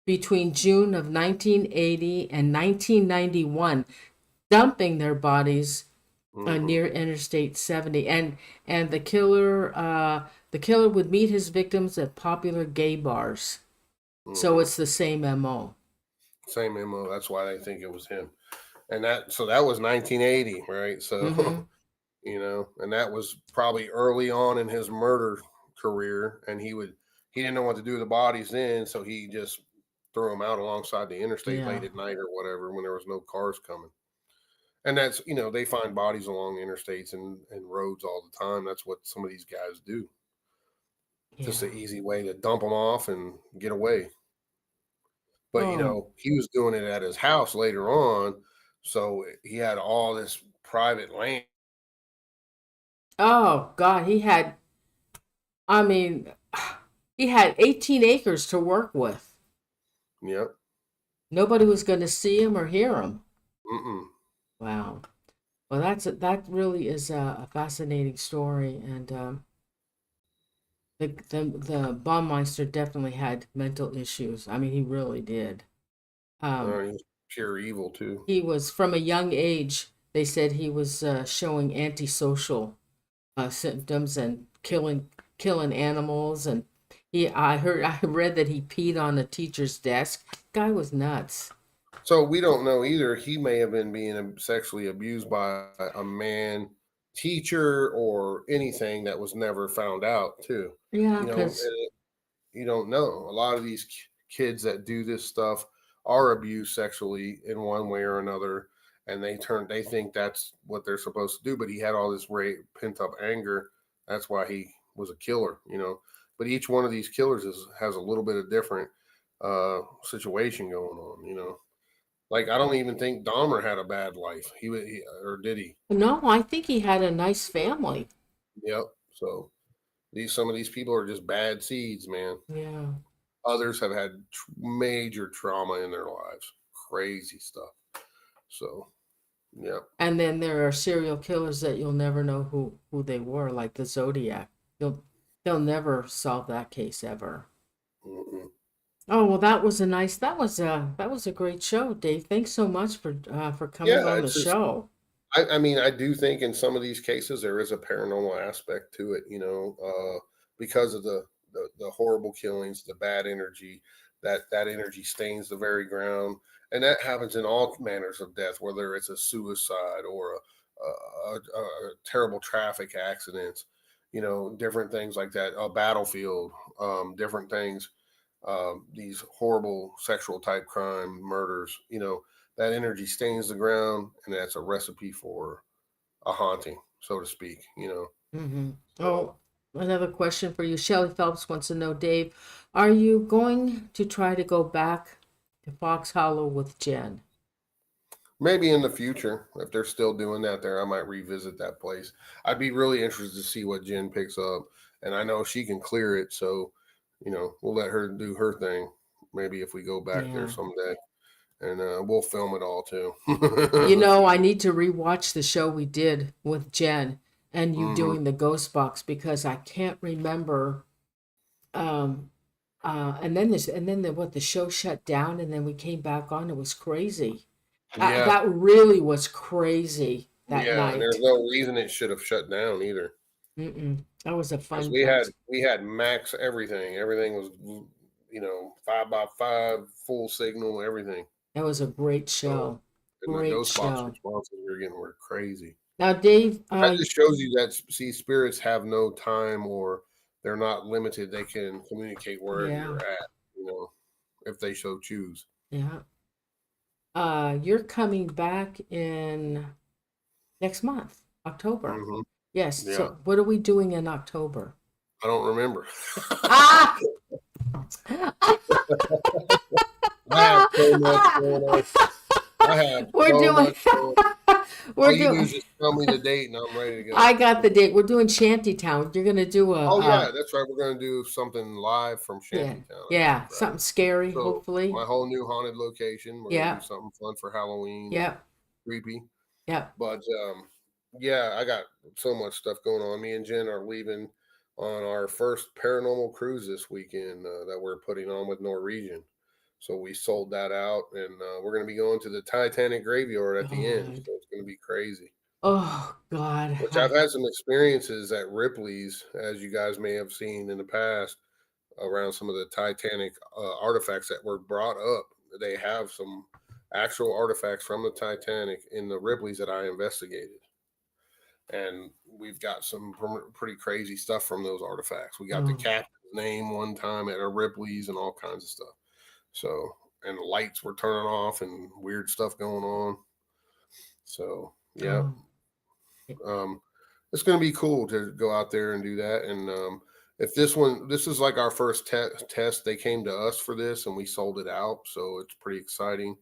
between June of 1980 and 1991, dumping their bodies Hmm. near Interstate 70. And the killer would meet his victims at popular gay bars. So Hmm. it's the same MO. Same MO. That's why they think it was him. And that was 1980, right? Mm-hmm. So and that was probably early on in his murder career, and he didn't know what to do with the bodies then, so he just threw them out alongside the interstate Yeah. late at night or whatever when there was no cars coming. And that's they find bodies along the interstates and roads all the time. That's what some of these guys do. Just Yeah. an easy way to dump them off and get away. But Oh. he was doing it at his house later on, so he had all this private land. Oh God, I mean, he had 18 acres to work with. Yep. Nobody was going to see him or hear him. Mm-mm. Wow. Well, that really is a fascinating story, and the Baumeister definitely had mental issues. I mean, he really did. Um, He was pure evil too. he was from a young age. They said he was showing antisocial symptoms and killing animals, and I read that he peed on a teacher's desk. Guy was nuts. So we don't know either. He may have been being sexually abused by a man teacher or anything that was never found out too. Yeah, You know, because you don't know. A lot of these kids that do this stuff are abused sexually in one way or another, and they think that's what they're supposed to do. But he had all this pent up anger. That's why he was a killer. But each one of these killers has a little bit of different situation going on. Like, I don't even think Dahmer had a bad life. Or did he? no, I think he had a nice family. Yep. So some of these people are just bad seeds, man. Yeah. Others have had major trauma in their lives, crazy stuff. So, yeah. And then there are serial killers that you'll never know who they were, like the Zodiac. They'll never solve that case ever. Mm-mm. Oh well, that was a great show, Dave. Thanks so much for coming Yeah, on the it's just. show. I mean, I do think in some of these cases there is a paranormal aspect to it. Because of the horrible killings, the bad energy, that energy stains the very ground, and that happens in all manners of death, whether it's a suicide or a terrible traffic accidents, different things like that, a battlefield, different things, these horrible sexual type crime, murders. That energy stains the ground, and that's a recipe for a haunting, so to speak. Mm-hmm. So Oh, another question for you. Shelley Phelps wants to know, Dave, are you going to try to go back to Fox Hollow with Jen? maybe in the future, if they're still doing that there, I might revisit that place. I'd be really interested to see what Jen picks up, and I know she can clear it, so we'll let her do her thing. Maybe if we go back there Yeah. someday. and we'll film it all too. You know, I need to rewatch the show we did with Jen and you Hmm. doing the ghost box because I can't remember. Um, and then the show shut down and then we came back on. It was crazy. Yeah, That really was crazy that yeah, and there's night. no reason it should have shut down either. Mm-mm. That was a Because fun we time. had max everything. Everything was 5x5 full signal, everything. That was a great So show. and the Great ghost box show. responses we were getting were crazy. Now, Dave, That just shows you that see spirits have no time or they're not limited. They can communicate wherever yeah, you're at, if they so choose. yeah. You're coming back in next month, October. Hmm. Yes. Yeah, So, what are we doing in October? I don't remember. Ah! I have so much going on. I have We're so doing. much going on. All We're you do doing. is just tell me the date and I'm ready to go. I got the date. We're doing Shantytown. You're gonna do Oh yeah, that's right. We're gonna do something live from yeah, Shantytown. yeah, That's right. something scary, So hopefully. my whole new haunted location. We're gonna do Yeah, something fun for Halloween, yeah, creepy. yeah. But yeah, I got so much stuff going on. Me and Jen are leaving on our first paranormal cruise this weekend that we're putting on with Norwegian. So we sold that out, and we're going to be going to the Titanic graveyard at the end. God. So it's going to be crazy. Oh God. Which I've had some experiences at Ripley's, as you guys may have seen in the past, around some of the Titanic artifacts that were brought up. They have some actual artifacts from the Titanic in the Ripley's that I investigated, and we've got some pretty crazy stuff from those artifacts. We got the Oh, captain's name one time at a Ripley's and all kinds of stuff. So, and the lights were turning off and weird stuff going on. So, yeah, oh. um, it's going to be cool to go out there and do that. And if this is like our first test. They came to us for this and we sold it out. So it's pretty exciting.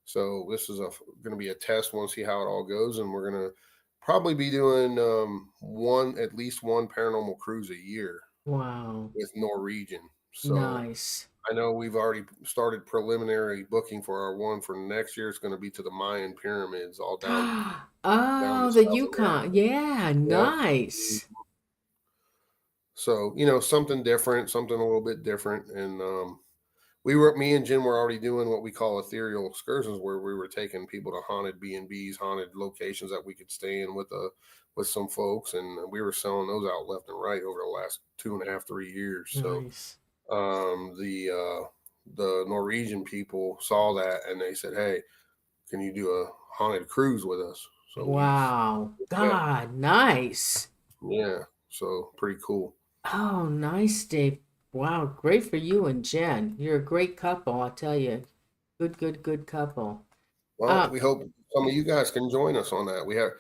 So this is going to be a test. We'll see how it all goes. And we're going to probably be doing at least one paranormal cruise a year Wow. with Norwegian. So Nice. I know we've already started preliminary booking for our one for next year. It's going to be to the Mayan pyramids all down Oh, to the South Yukon. America. Yeah, Yeah. nice. So, something different, something a little bit different. And me and Jim were already doing what we call ethereal excursions, where we were taking people to haunted B&Bs, haunted locations that we could stay in with some folks. And we were selling those out left and right over the last 2.5, 3 years. So Nice. the Norwegian people saw that and they said, "Hey, can you do a haunted cruise with us?" So Wow. yeah, God, nice. yeah. So pretty cool. Oh, nice, Dave. Wow, great for you and Jen. You're a great couple, I'll tell you. Good, good, good couple. Well, Uh, we hope some of you guys can join us on that. We have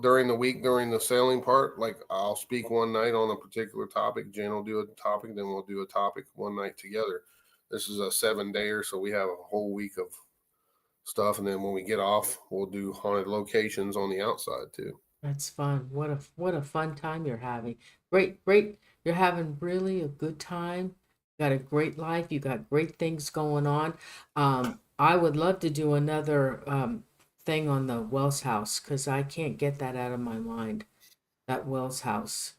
during the week during the sailing part, like I'll speak one night on a particular topic. Jen will do a topic, then we'll do a topic one night together. This is a 7-dayer, so we have a whole week of stuff, and then when we get off, we'll do haunted locations on the outside too. That's fun. What a fun time you're having. Great, great. You're having really a good time. You got a great life. You got great things going on. I would love to do another thing on the Wells house because I can't get that out of my mind. That Wells house.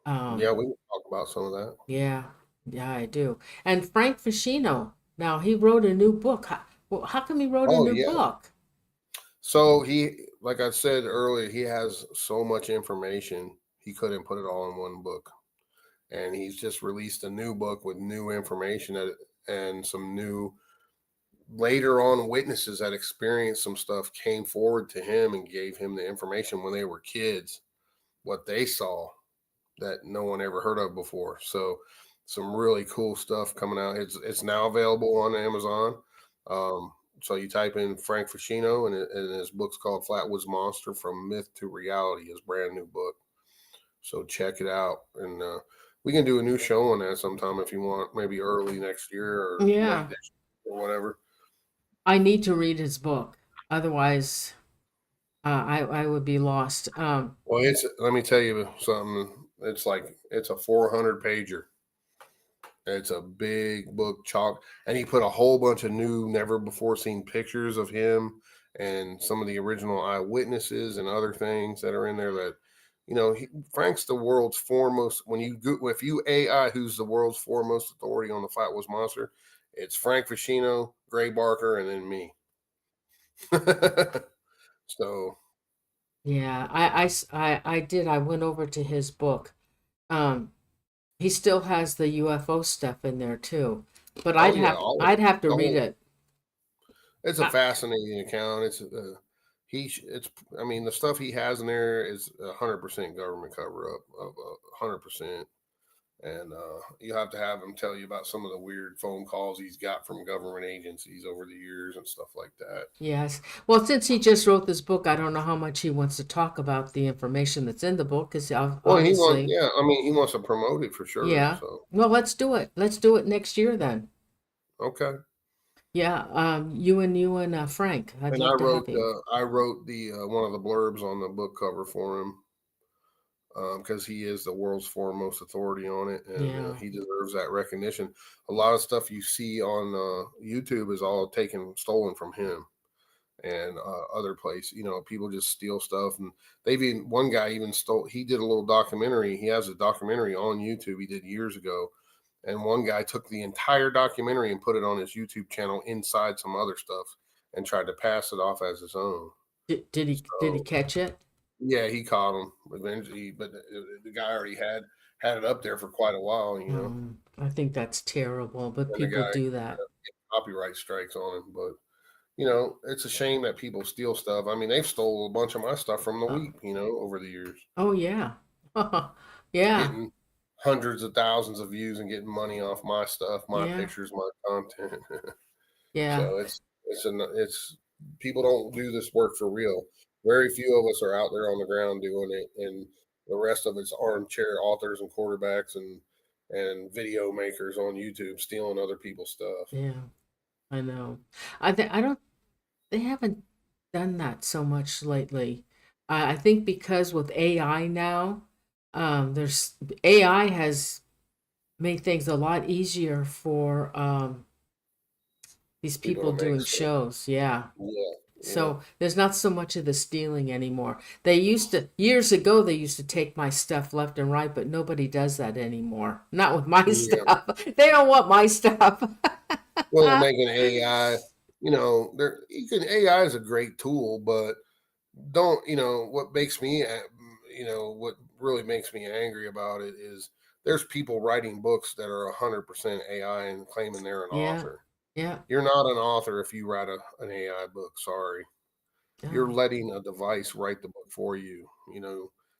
Yeah, Um, we can talk about some of that. yeah, yeah, I do. And Frank Fascino. Now he wrote a new book. How come he wrote a Oh new yeah. book? So like I said earlier, he has so much information he couldn't put it all in one book, and he's just released a new book with new information and some new later on witnesses that experienced some stuff came forward to him and gave him the information when they were kids, what they saw that no one ever heard of before. So some really cool stuff coming out. It's now available on Amazon. So you type in Frank Fascino, and his book's called Flatwoods Monster: From Myth to Reality. His brand new book. So check it out, and we can do a new show on that sometime if you want, maybe early next year or late Yeah, this year or whatever. I need to read his book. Otherwise, I would be lost. Well, let me tell you something. It's a 400 pager. It's a big book, chalk, and he put a whole bunch of new, never before seen pictures of him and some of the original eyewitnesses and other things that are in there. That Frank's the world's foremost. If you AI who's the world's foremost authority on the Fight Was Monster, it's Frank Vicino, Gray Barker, and then me. So Yeah, I did. I went over to his book. Um, he still has the UFO stuff in there too, but oh yeah, all of I'd it. have to The read whole it. It's a I, fascinating account. It's I mean the stuff he has in there is 100% government cover up of 100%, and you have to have him tell you about some of the weird phone calls he's got from government agencies over the years and stuff like that. yes. Well, since he just wrote this book, I don't know how much he wants to talk about the information that's in the book, because Well, obviously, yeah, I mean he wants to promote it for sure. yeah. So Well, let's do it. Let's do it next year then. okay. Yeah. You and Frank. I'd And love to have you. I wrote the one of the blurbs on the book cover for him, because he is the world's foremost authority on it, and Yeah. he deserves that recognition. A lot of stuff you see on YouTube is all stolen from him and other place. People just steal stuff, and one guy even stole. He did a little documentary. He has a documentary on YouTube he did years ago, and one guy took the entire documentary and put it on his YouTube channel inside some other stuff and tried to pass it off as his own. Did he So catch it? yeah, he caught him eventually, but the guy already had it up there for quite a while, I think that's terrible, but and the people guy do that. copyright strikes on him. But it's a shame that people steal stuff. I mean, they've stole a bunch of my stuff from the Uh, week, over the years, oh yeah. Yeah. getting hundreds of thousands of views and getting money off my stuff, my Yeah. pictures, my content. Yeah. So it's people don't do this work for real. Very few of us are out there on the ground doing it, and the rest of it's armchair authors and quarterbacks and video makers on YouTube stealing other people's stuff. Yeah. I know. I don't they haven't done that so much lately. I think because with AI now, there's AI has made things a lot easier for these People people to make doing stuff. shows. Yeah. Yeah, yeah, So there's not so much of the stealing anymore. They used to, years ago, they used to take my stuff left and right, but nobody does that anymore. Not with my yeah. stuff. They don't want my stuff. Well, they're making AI. AI is a great tool, but don't what really makes me angry about it is there's people writing books that are 100% AI and claiming they're an Yeah. author. Yeah. You're not an author if you write an AI book. Sorry, you're Oh, letting a device write the book for you.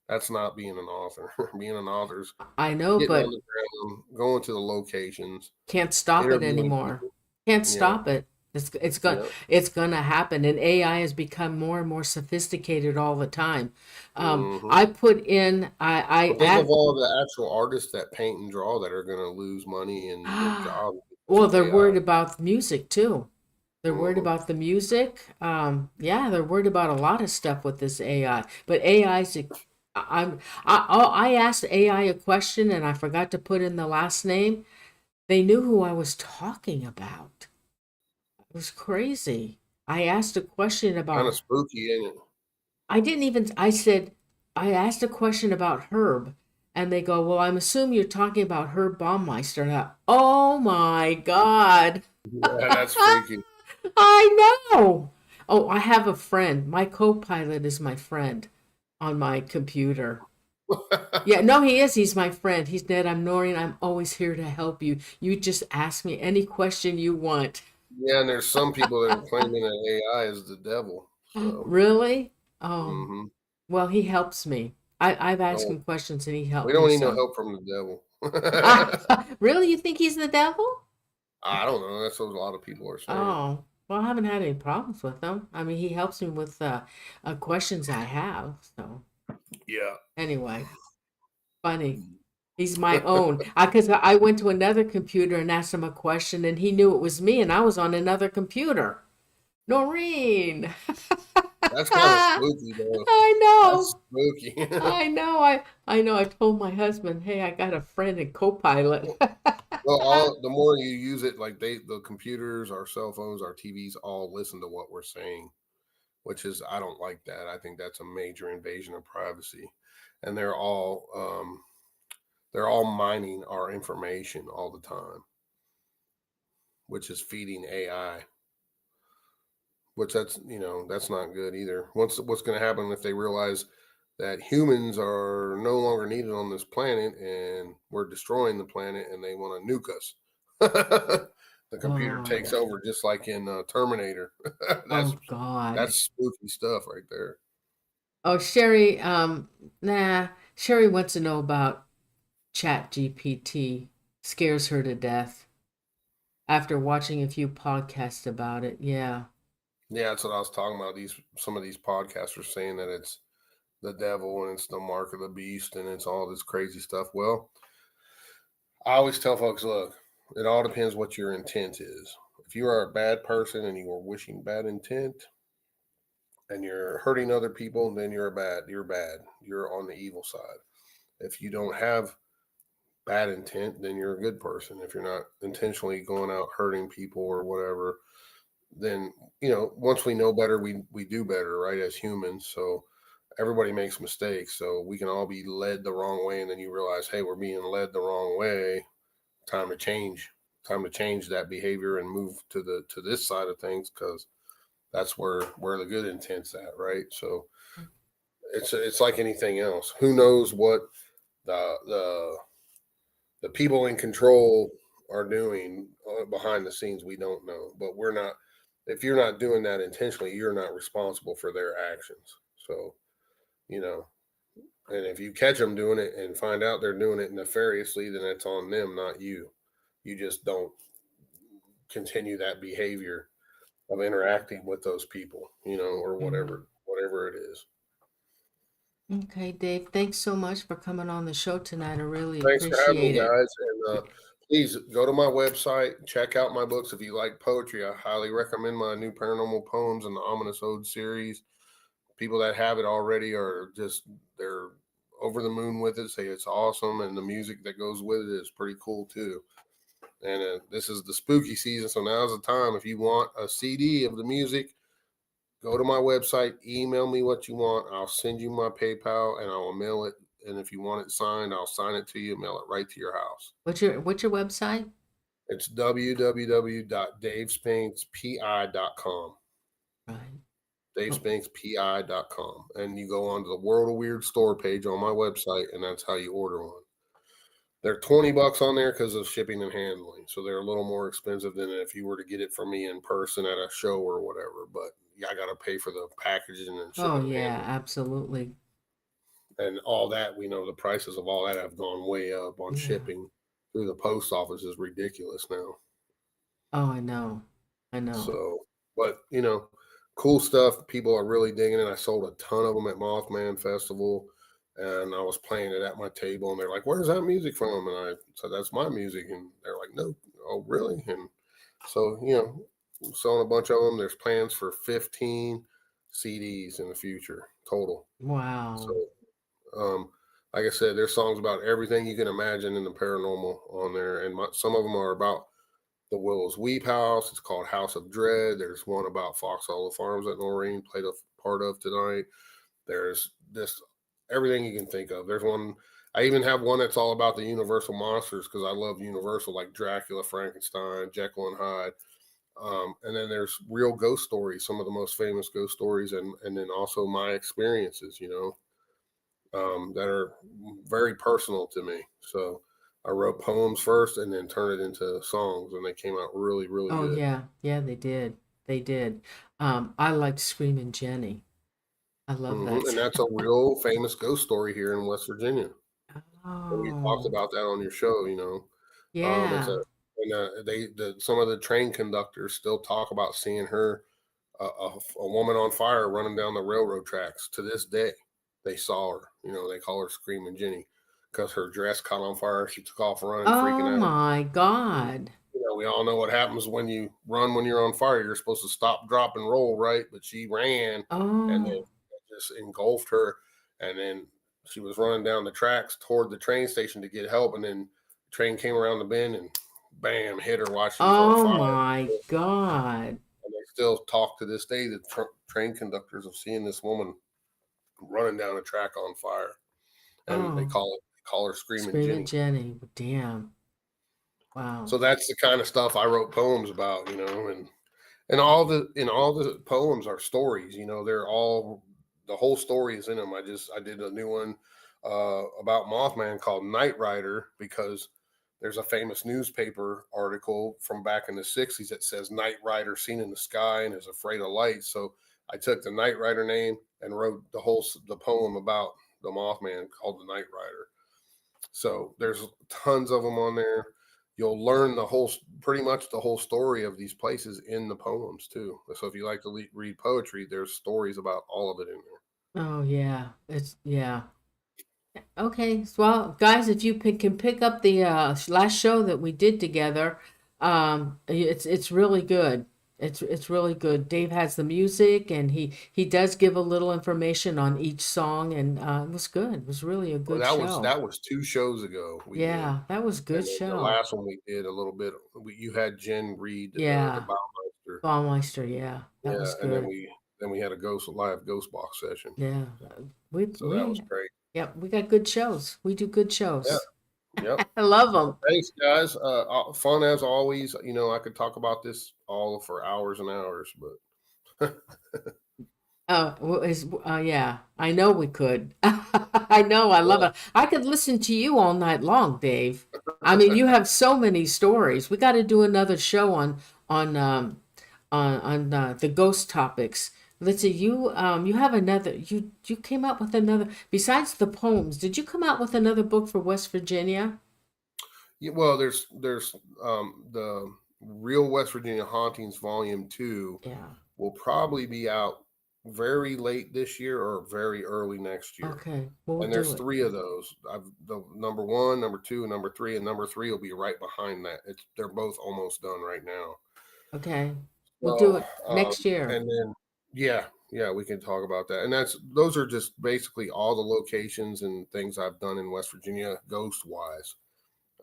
That's not being an author. Being an author is I know, getting on but the ground, going to the locations, can't stop it interviewing anymore. people. Can't Yeah, stop it. yeah. It's gonna happen, and AI has become more and more sophisticated all the time. Hmm. I put in I But think of add all the actual artists that paint and draw that are going to lose money and their jobs because well, of they're AI. worried about music too. They're worried Hmm. about the music. Yeah, they're worried about a lot of stuff with this AI. But AI's, I asked AI a question and I forgot to put in the last name. They knew who I was talking about. It was crazy. I asked a question Kind of about, spooky, ain't it? I didn't even, I said, I asked a question about Herb. And they go, well, I'm assuming you're talking about Herb Baumeister. And oh my God. Yeah, that's freaky. I know. Oh, I have a friend. My co-pilot is my friend on my computer. Yeah, no, he is. He's my friend. He's Ned. I'm Noreen. I'm always here to help you. You just ask me any question you want. Yeah, and there's some people that are claiming that AI is the devil. So, Really? Oh, hmm well, he helps me. I've asked no, him questions and he we helped me don't need no some. help from the devil. Really? You think he's the devil? I don't know. That's what a lot of people are saying. Oh, well, I haven't had any problems with him. I mean, he helps me with questions I have. So Yeah. anyway, funny. He's my own. Because I went to another computer and asked him a question, and he knew it was me, and I was on another computer. Noreen. That's kind of I spooky, though. know. That's spooky. I know. I know. I told my husband, hey, I got a friend in co-pilot. Well, all the more you use it, like the computers, our cell phones, our TVs, all listen to what we're saying, which is I don't like that. I think that's a major invasion of privacy, and they're all mining our information all the time, which is feeding AI. Which that's not good either. What's going to happen if they realize that humans are no longer needed on this planet and we're destroying the planet and they want to nuke us? The computer Oh, takes over just like in Terminator. that's oh God. that's spooky stuff right there. Oh, Sherry, Sherry wants to know about Chat GPT. Scares her to death after watching a few podcasts about it. Yeah. Yeah, that's what I was talking about. Some of these podcasts are saying that it's the devil and it's the mark of the beast and it's all this crazy stuff. Well, I always tell folks, look, it all depends what your intent is. If you are a bad person and you are wishing bad intent and you're hurting other people, then you're bad. You're bad. You're on the evil side. If you don't have bad intent, then you're a good person. If you're not intentionally going out hurting people or whatever, then once we know better, we do better, right? As humans. So everybody makes mistakes. So we can all be led the wrong way, and then you realize, hey, we're being led the wrong way. Time to change. Time to change that behavior and move to this side of things because that's where the good intent's at, right? So it's like anything else. Who knows what the the the people in control are doing behind the scenes? We don't know, but we're not. If you're not doing that intentionally, you're not responsible for their actions. So you know, and if you catch them doing it and find out they're doing it nefariously, then it's on them, not you. You just don't continue that behavior of interacting with those people, or Mhm. whatever it is. Okay, Dave, thanks so much for coming on the show tonight. I really Thanks for having appreciate me, it. guys. And please go to my website, check out my books. If you like poetry, I highly recommend my new paranormal poems and the ominous ode series. People that have it already are they're over the moon with it, say it's awesome, and the music that goes with it is pretty cool too. And this is the spooky season, so now's the time. If you want a CD of the music, go to my website, email me what you want. I'll send you my PayPal and I will mail it. And if you want it signed, I'll sign it to you, mail it right to your house. What's your website? It's www.davespinkspi.com. Right. Oh, davespinkspi.com. And you go onto the World of Weird store page on my website, and that's how you order one. They're $20 on there because of shipping and handling. So they're a little more expensive than if you were to get it from me in person at a show or whatever. But yeah, I got to pay for the packaging and oh shipping and yeah, handling. absolutely. And all that, we know the prices of all that have gone way up on Yeah. shipping through the post office is ridiculous now. Oh, I know. I know. So, but cool stuff. People are really digging it. I sold a ton of them at Mothman Festival, and I was playing it at my table, and they're like, "Where's that music from?" And I said, "That's my music," and they're like, "No, oh really?" And so, selling a bunch of them. There's plans for 15 CDs in the future total. Wow. So, like I said, there's songs about everything you can imagine in the paranormal on there, and some of them are about the Willows Weep House. It's called House of Dread. There's one about Fox Hollow Farms that Noreen played a part of tonight. There's this everything you can think of. There's one. I even have one that's all about the Universal monsters because I love Universal, like Dracula, Frankenstein, Jekyll and Hyde. And then there's real ghost stories, some of the most famous ghost stories, and then also my experiences. That are very personal to me. So I wrote poems first and then turned it into songs, and they came out really, really Oh good. yeah. Yeah, they did. They did. I liked Screaming Jenny. I love And that. that's a real famous ghost story here in West Virginia. And we talked Oh, about that on your show. It's yeah. a and some of the train conductors still talk about seeing her, a woman on fire running down the railroad tracks to this day. They saw her. They call her Screaming Jenny because her dress caught on fire. She took off running, freaking Oh out. my God. We all know what happens when you run when you're on fire. You're supposed to stop, drop, and roll, right? But she ran, and then Oh, it just engulfed her. And then she was running down the tracks toward the train station to get help, and then the train came around the bend and bam, hit her while she was on Oh fire. my God. And they still talk to this day, the train conductors, of seeing this woman running down a track on fire. And they Oh, call her Screaming Screaming Jenny. Jenny. Damn. Wow. So that's the kind of stuff I wrote poems about, and all the poems are stories. They're all, the whole story is in them. I did a new one about Mothman called Night Rider, because there's a famous newspaper article from back in the 60s that says Night Rider seen in the sky and is afraid of light. So I took the Night Rider name and wrote the poem about the Mothman called the Night Rider. So there's tons of them on there. You'll learn pretty much the whole story of these places in the poems too. So if you like to read poetry, there's stories about all of it in there. Oh yeah. Yeah. Okay. Well, guys, if you can pick up the last show that we did together, it's really good. It's really good. Dave has the music, and he does give a little information on each song, and it was good. It was really a Well, good that was show. 2 shows ago we did, Yeah, that was a and good then the show. last one we did a little bit. You had Jen read the Yeah, Baumeister, Baumeister. Yeah, that yeah, was and then good. we had a live ghost box session, Yeah, we so that was we great. yeah, we got good shows. We do good Yeah, shows. yep. I love them. Thanks, guys. Fun as always. I could talk about this all for hours and hours, but Yeah, I know we could. I know, I love yeah, it. I could listen to you all night long, Dave. I mean, you have so many stories. We got to do another show on the ghost topics. Let's see, you have another. You came out with another besides the poems. Did you come out with another book for West Virginia? yeah. Well, there's the Real West Virginia Hauntings Volume 2 Yeah. will probably be out very late this year or very early next year. Okay, we'll And do there's it. 3 of those. The number 1, number 2, and number 3, and number 3 will be right behind that. They're both almost done right now. Okay, we'll do So, it next year. and then yeah, we can talk about that. And those are just basically all the locations and things I've done in West Virginia, ghost wise,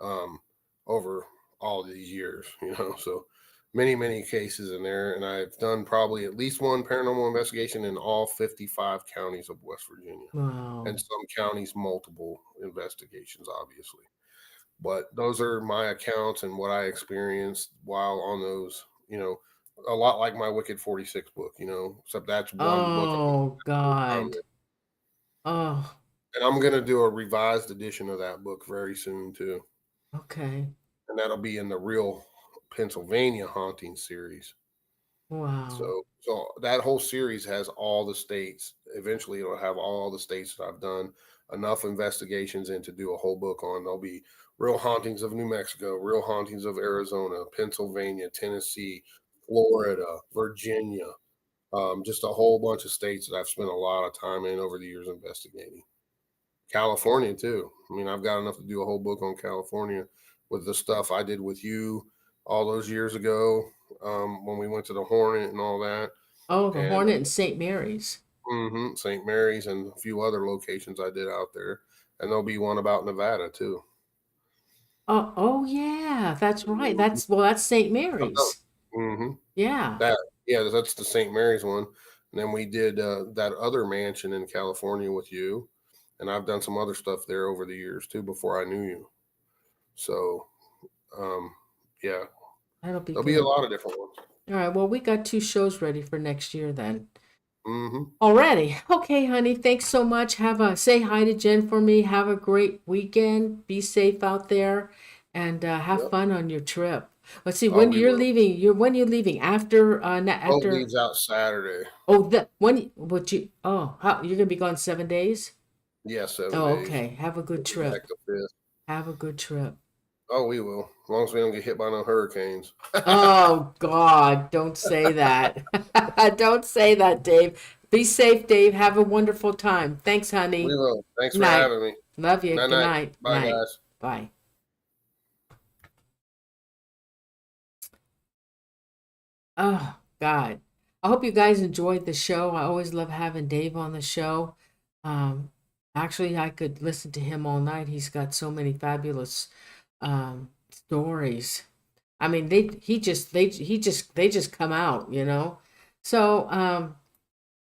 um, over all these years. So many cases in there, and I've done probably at least one paranormal investigation in all 55 counties of West Virginia, and Wow. some counties multiple investigations, obviously. But those are my accounts and what I experienced while on those. A lot like my Wicked 46 book. Except that's one book at Oh a time. God. Oh, And I'm gonna do a revised edition of that book very soon too, okay. and that'll be in the Real Pennsylvania Haunting series. Wow. So that whole series has all the states. Eventually, it'll have all the states that I've done enough investigations in to do a whole book on. There'll be real hauntings of New Mexico, real hauntings of Arizona, Pennsylvania, Tennessee, Florida, Virginia, just a whole bunch of states that I've spent a lot of time in over the years investigating. California too. I mean, I've got enough to do a whole book on California with the stuff I did with you all those years ago, when we went to the Hornet and all that, Oh, the and Hornet and St. Mary's. St. Mary's and a few other locations I did out there, and there'll be one about Nevada too. Oh yeah, that's right. Mhm. That's St. Mary's. Mhm. Yeah. That Yeah, that's the St. Mary's one, and then we did that other mansion in California with you, and I've done some other stuff there over the years too before I knew you. So, um, yeah, That'll be there'll be a good. lot of different ones. All right. Well, we got 2 shows ready for next year then. Mhm. Already. Okay, honey. Thanks so much. Say hi to Jen for me. Have a great weekend. Be safe out there, and have Yep. fun on your trip. Let's see Oh, when we you're will. leaving. When you're leaving after Boat after. leaves out Saturday. Oh, the when would you? Oh, how you're gonna be gone 7 days? Yeah, 7 Oh, days. okay. Have a good We'll be back trip. the 5th. Have a good trip. Oh, we will. As long as we don't get hit by no hurricanes. Oh God, don't say that. Don't say that, Dave. Be safe, Dave. Have a wonderful time. Thanks, We honey. will. Thanks for Night. having me. Love you. Night Good night. night. Bye, Night. guys. Bye. Oh God. I hope you guys enjoyed the show. I always love having Dave on the show. Um, Actually, I could listen to him all night. He's got so many fabulous stories. I mean, they just come out, you know. So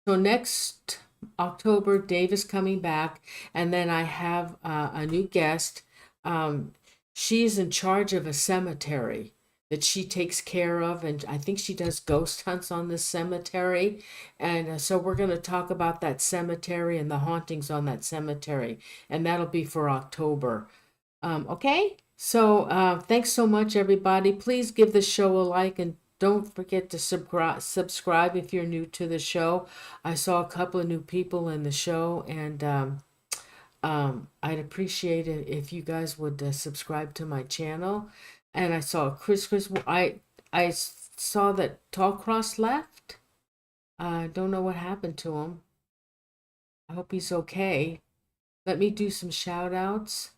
so next October, Dave is coming back, and then I have a new guest. Um, she's in charge of a cemetery that she takes care of, and I think she does ghost hunts on this cemetery. And so we're going to talk about that cemetery and the hauntings on that cemetery, and that'll be for October. Okay, so thanks so much, everybody. Please give the show a like and don't forget to subscribe if you're new to the show. I saw a couple of new people in the show, and I'd appreciate it if you guys would subscribe to my channel. And I saw I saw that Tallcross left. I don't know what happened to him. I hope he's okay. Let me do some shout outs.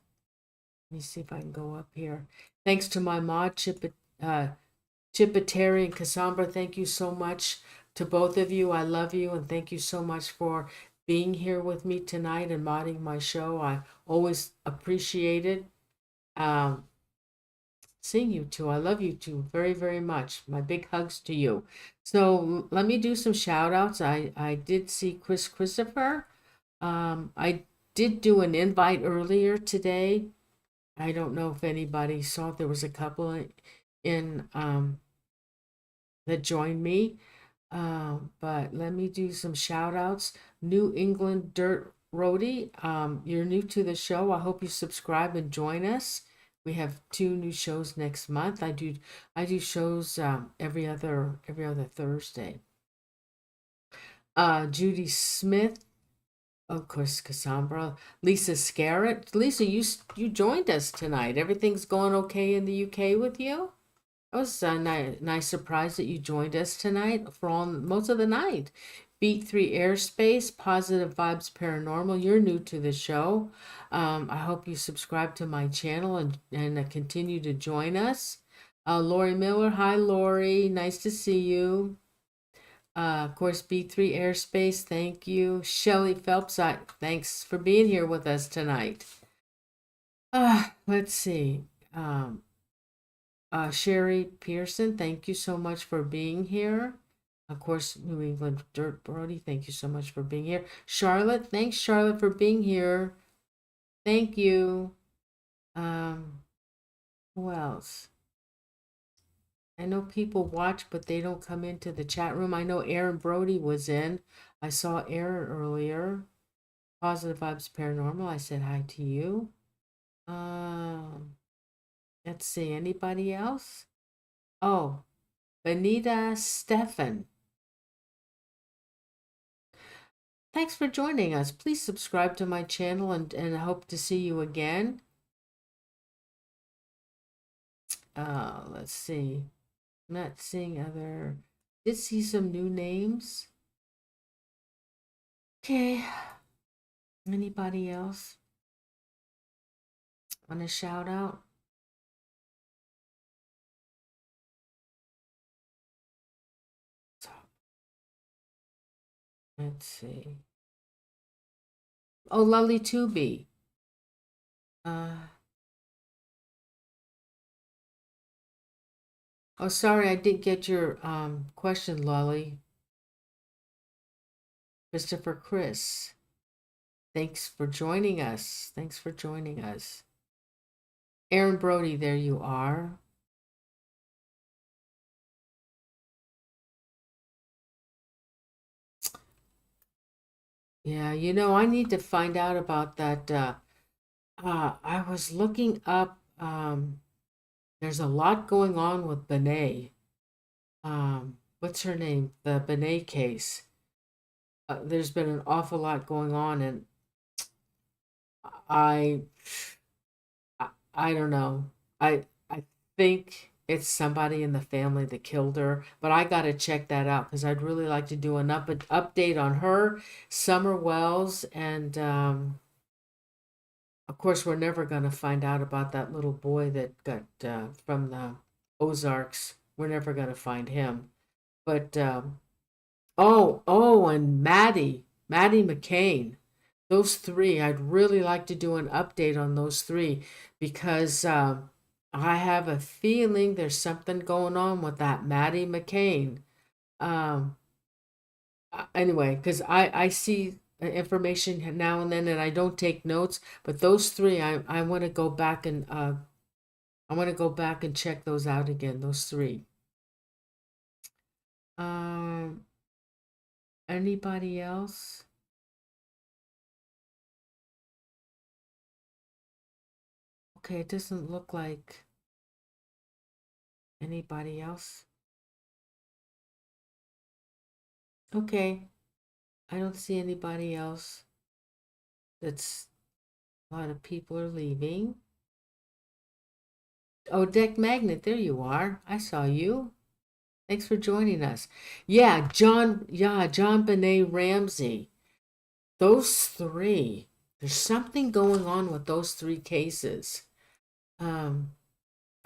Let me see if I can go up here. Thanks to my mod, Chipetary and Cassandra. Thank you so much to both of you. I love you, and thank you so much for being here with me tonight and modding my show. I always appreciate it. Seeing you two. I love you two very, very much. My big hugs to you. So let me do some shout outs. I did see Christopher. I did do an invite earlier today. I don't know if anybody saw it. There was a couple in that joined me. But let me do some shout outs. New England Dirt Roadie, you're new to the show. I hope you subscribe and join us. We have 2 new shows next month. I do shows every other Thursday. Judy Smith, of course, Cassandra, Lisa Scarrett. Lisa, you joined us tonight. Everything's going okay in the UK with you? That was a nice surprise that you joined us tonight for most of the night. Beat 3 Airspace, Positive Vibes Paranormal. You're new to the show. I hope you subscribe to my channel and continue to join us. Lori Miller. Hi, Lori. Nice to see you. Of course, B3 Airspace, thank you. Shelly Phelps, thanks for being here with us tonight. Let's see. Sherry Pearson, thank you so much for being here. Of course, New England Dirt Brody, thank you so much for being here. Charlotte, thanks, Charlotte, for being here. Thank you. Who else? I know people watch, but they don't come into the chat room. I know Aaron Brody was in. I saw Aaron earlier. Positive Vibes Paranormal. I said hi to you. Let's see. Anybody else? Oh, Benita Stefan. Thanks for joining us. Please subscribe to my channel and I hope to see you again. Let's see. I'm not seeing other. Did see some new names. Okay. Anybody else want to shout out? Let's see. Oh, Lolly Tubi. Oh, sorry, I didn't get your question, Lolly. Christopher Chris. Thanks for joining us. Thanks for joining us. Aaron Brody, there you are. Yeah, you know, I need to find out about that. I was looking up, there's a lot going on with Benet. What's her name? The Benet case. There's been an awful lot going on, and I don't know. I think it's somebody in the family that killed her, but I got to check that out because I'd really like to do an update on her, Summer Wells, and of course, we're never going to find out about that little boy that got from the Ozarks. We're never going to find him. But and Maddie McCain. Those 3, I'd really like to do an update on those 3 because I have a feeling there's something going on with that Maddie McCain. Um, anyway, because I see information now and then, and I don't take notes. But those three, I want to go back and I want to go back and check those out again. Those three. Um, Anybody else? Okay, it doesn't look like anybody else. Okay, I don't see anybody else. That's a lot of people are leaving. Oh, Deck Magnet, there you are. I saw you. Thanks for joining us. Yeah, John Benet Ramsey. Those three. There's something going on with those three cases. Um,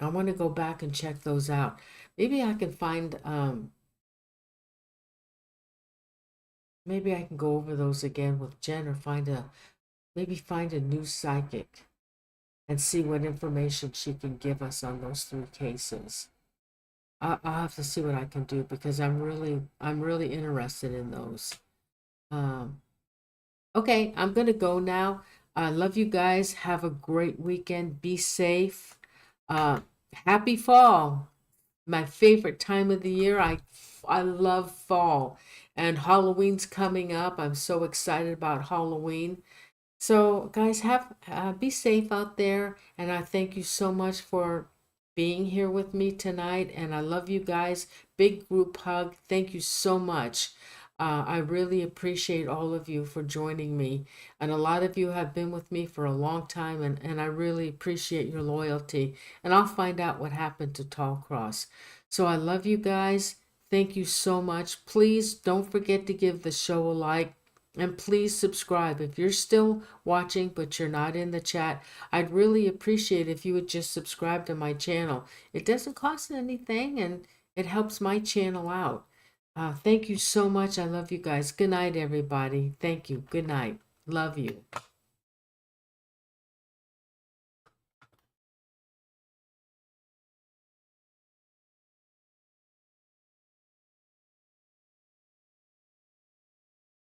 I want to go back and check those out. Maybe I can find maybe I can go over those again with Jen, or maybe find a new psychic and see what information she can give us on those three cases. I'll have to see what I can do, because I'm really interested in those. Okay, I'm gonna go now. I love you guys. Have a great weekend. Be safe. Uh, Happy fall. My favorite time of the year. I love fall, and Halloween's coming up. I'm so excited about Halloween. So, guys, have be safe out there, and I thank you so much for being here with me tonight. And I love you guys. Big group hug. Thank you so much. I really appreciate all of you for joining me, and a lot of you have been with me for a long time, and I really appreciate your loyalty. And I'll find out what happened to Tall Cross. So I love you guys. Thank you so much. Please don't forget to give the show a like. And please subscribe. If you're still watching but you're not in the chat, I'd really appreciate if you would just subscribe to my channel. It doesn't cost anything, and it helps my channel out. Thank you so much. I love you guys. Good night, everybody. Thank you. Good night. Love you.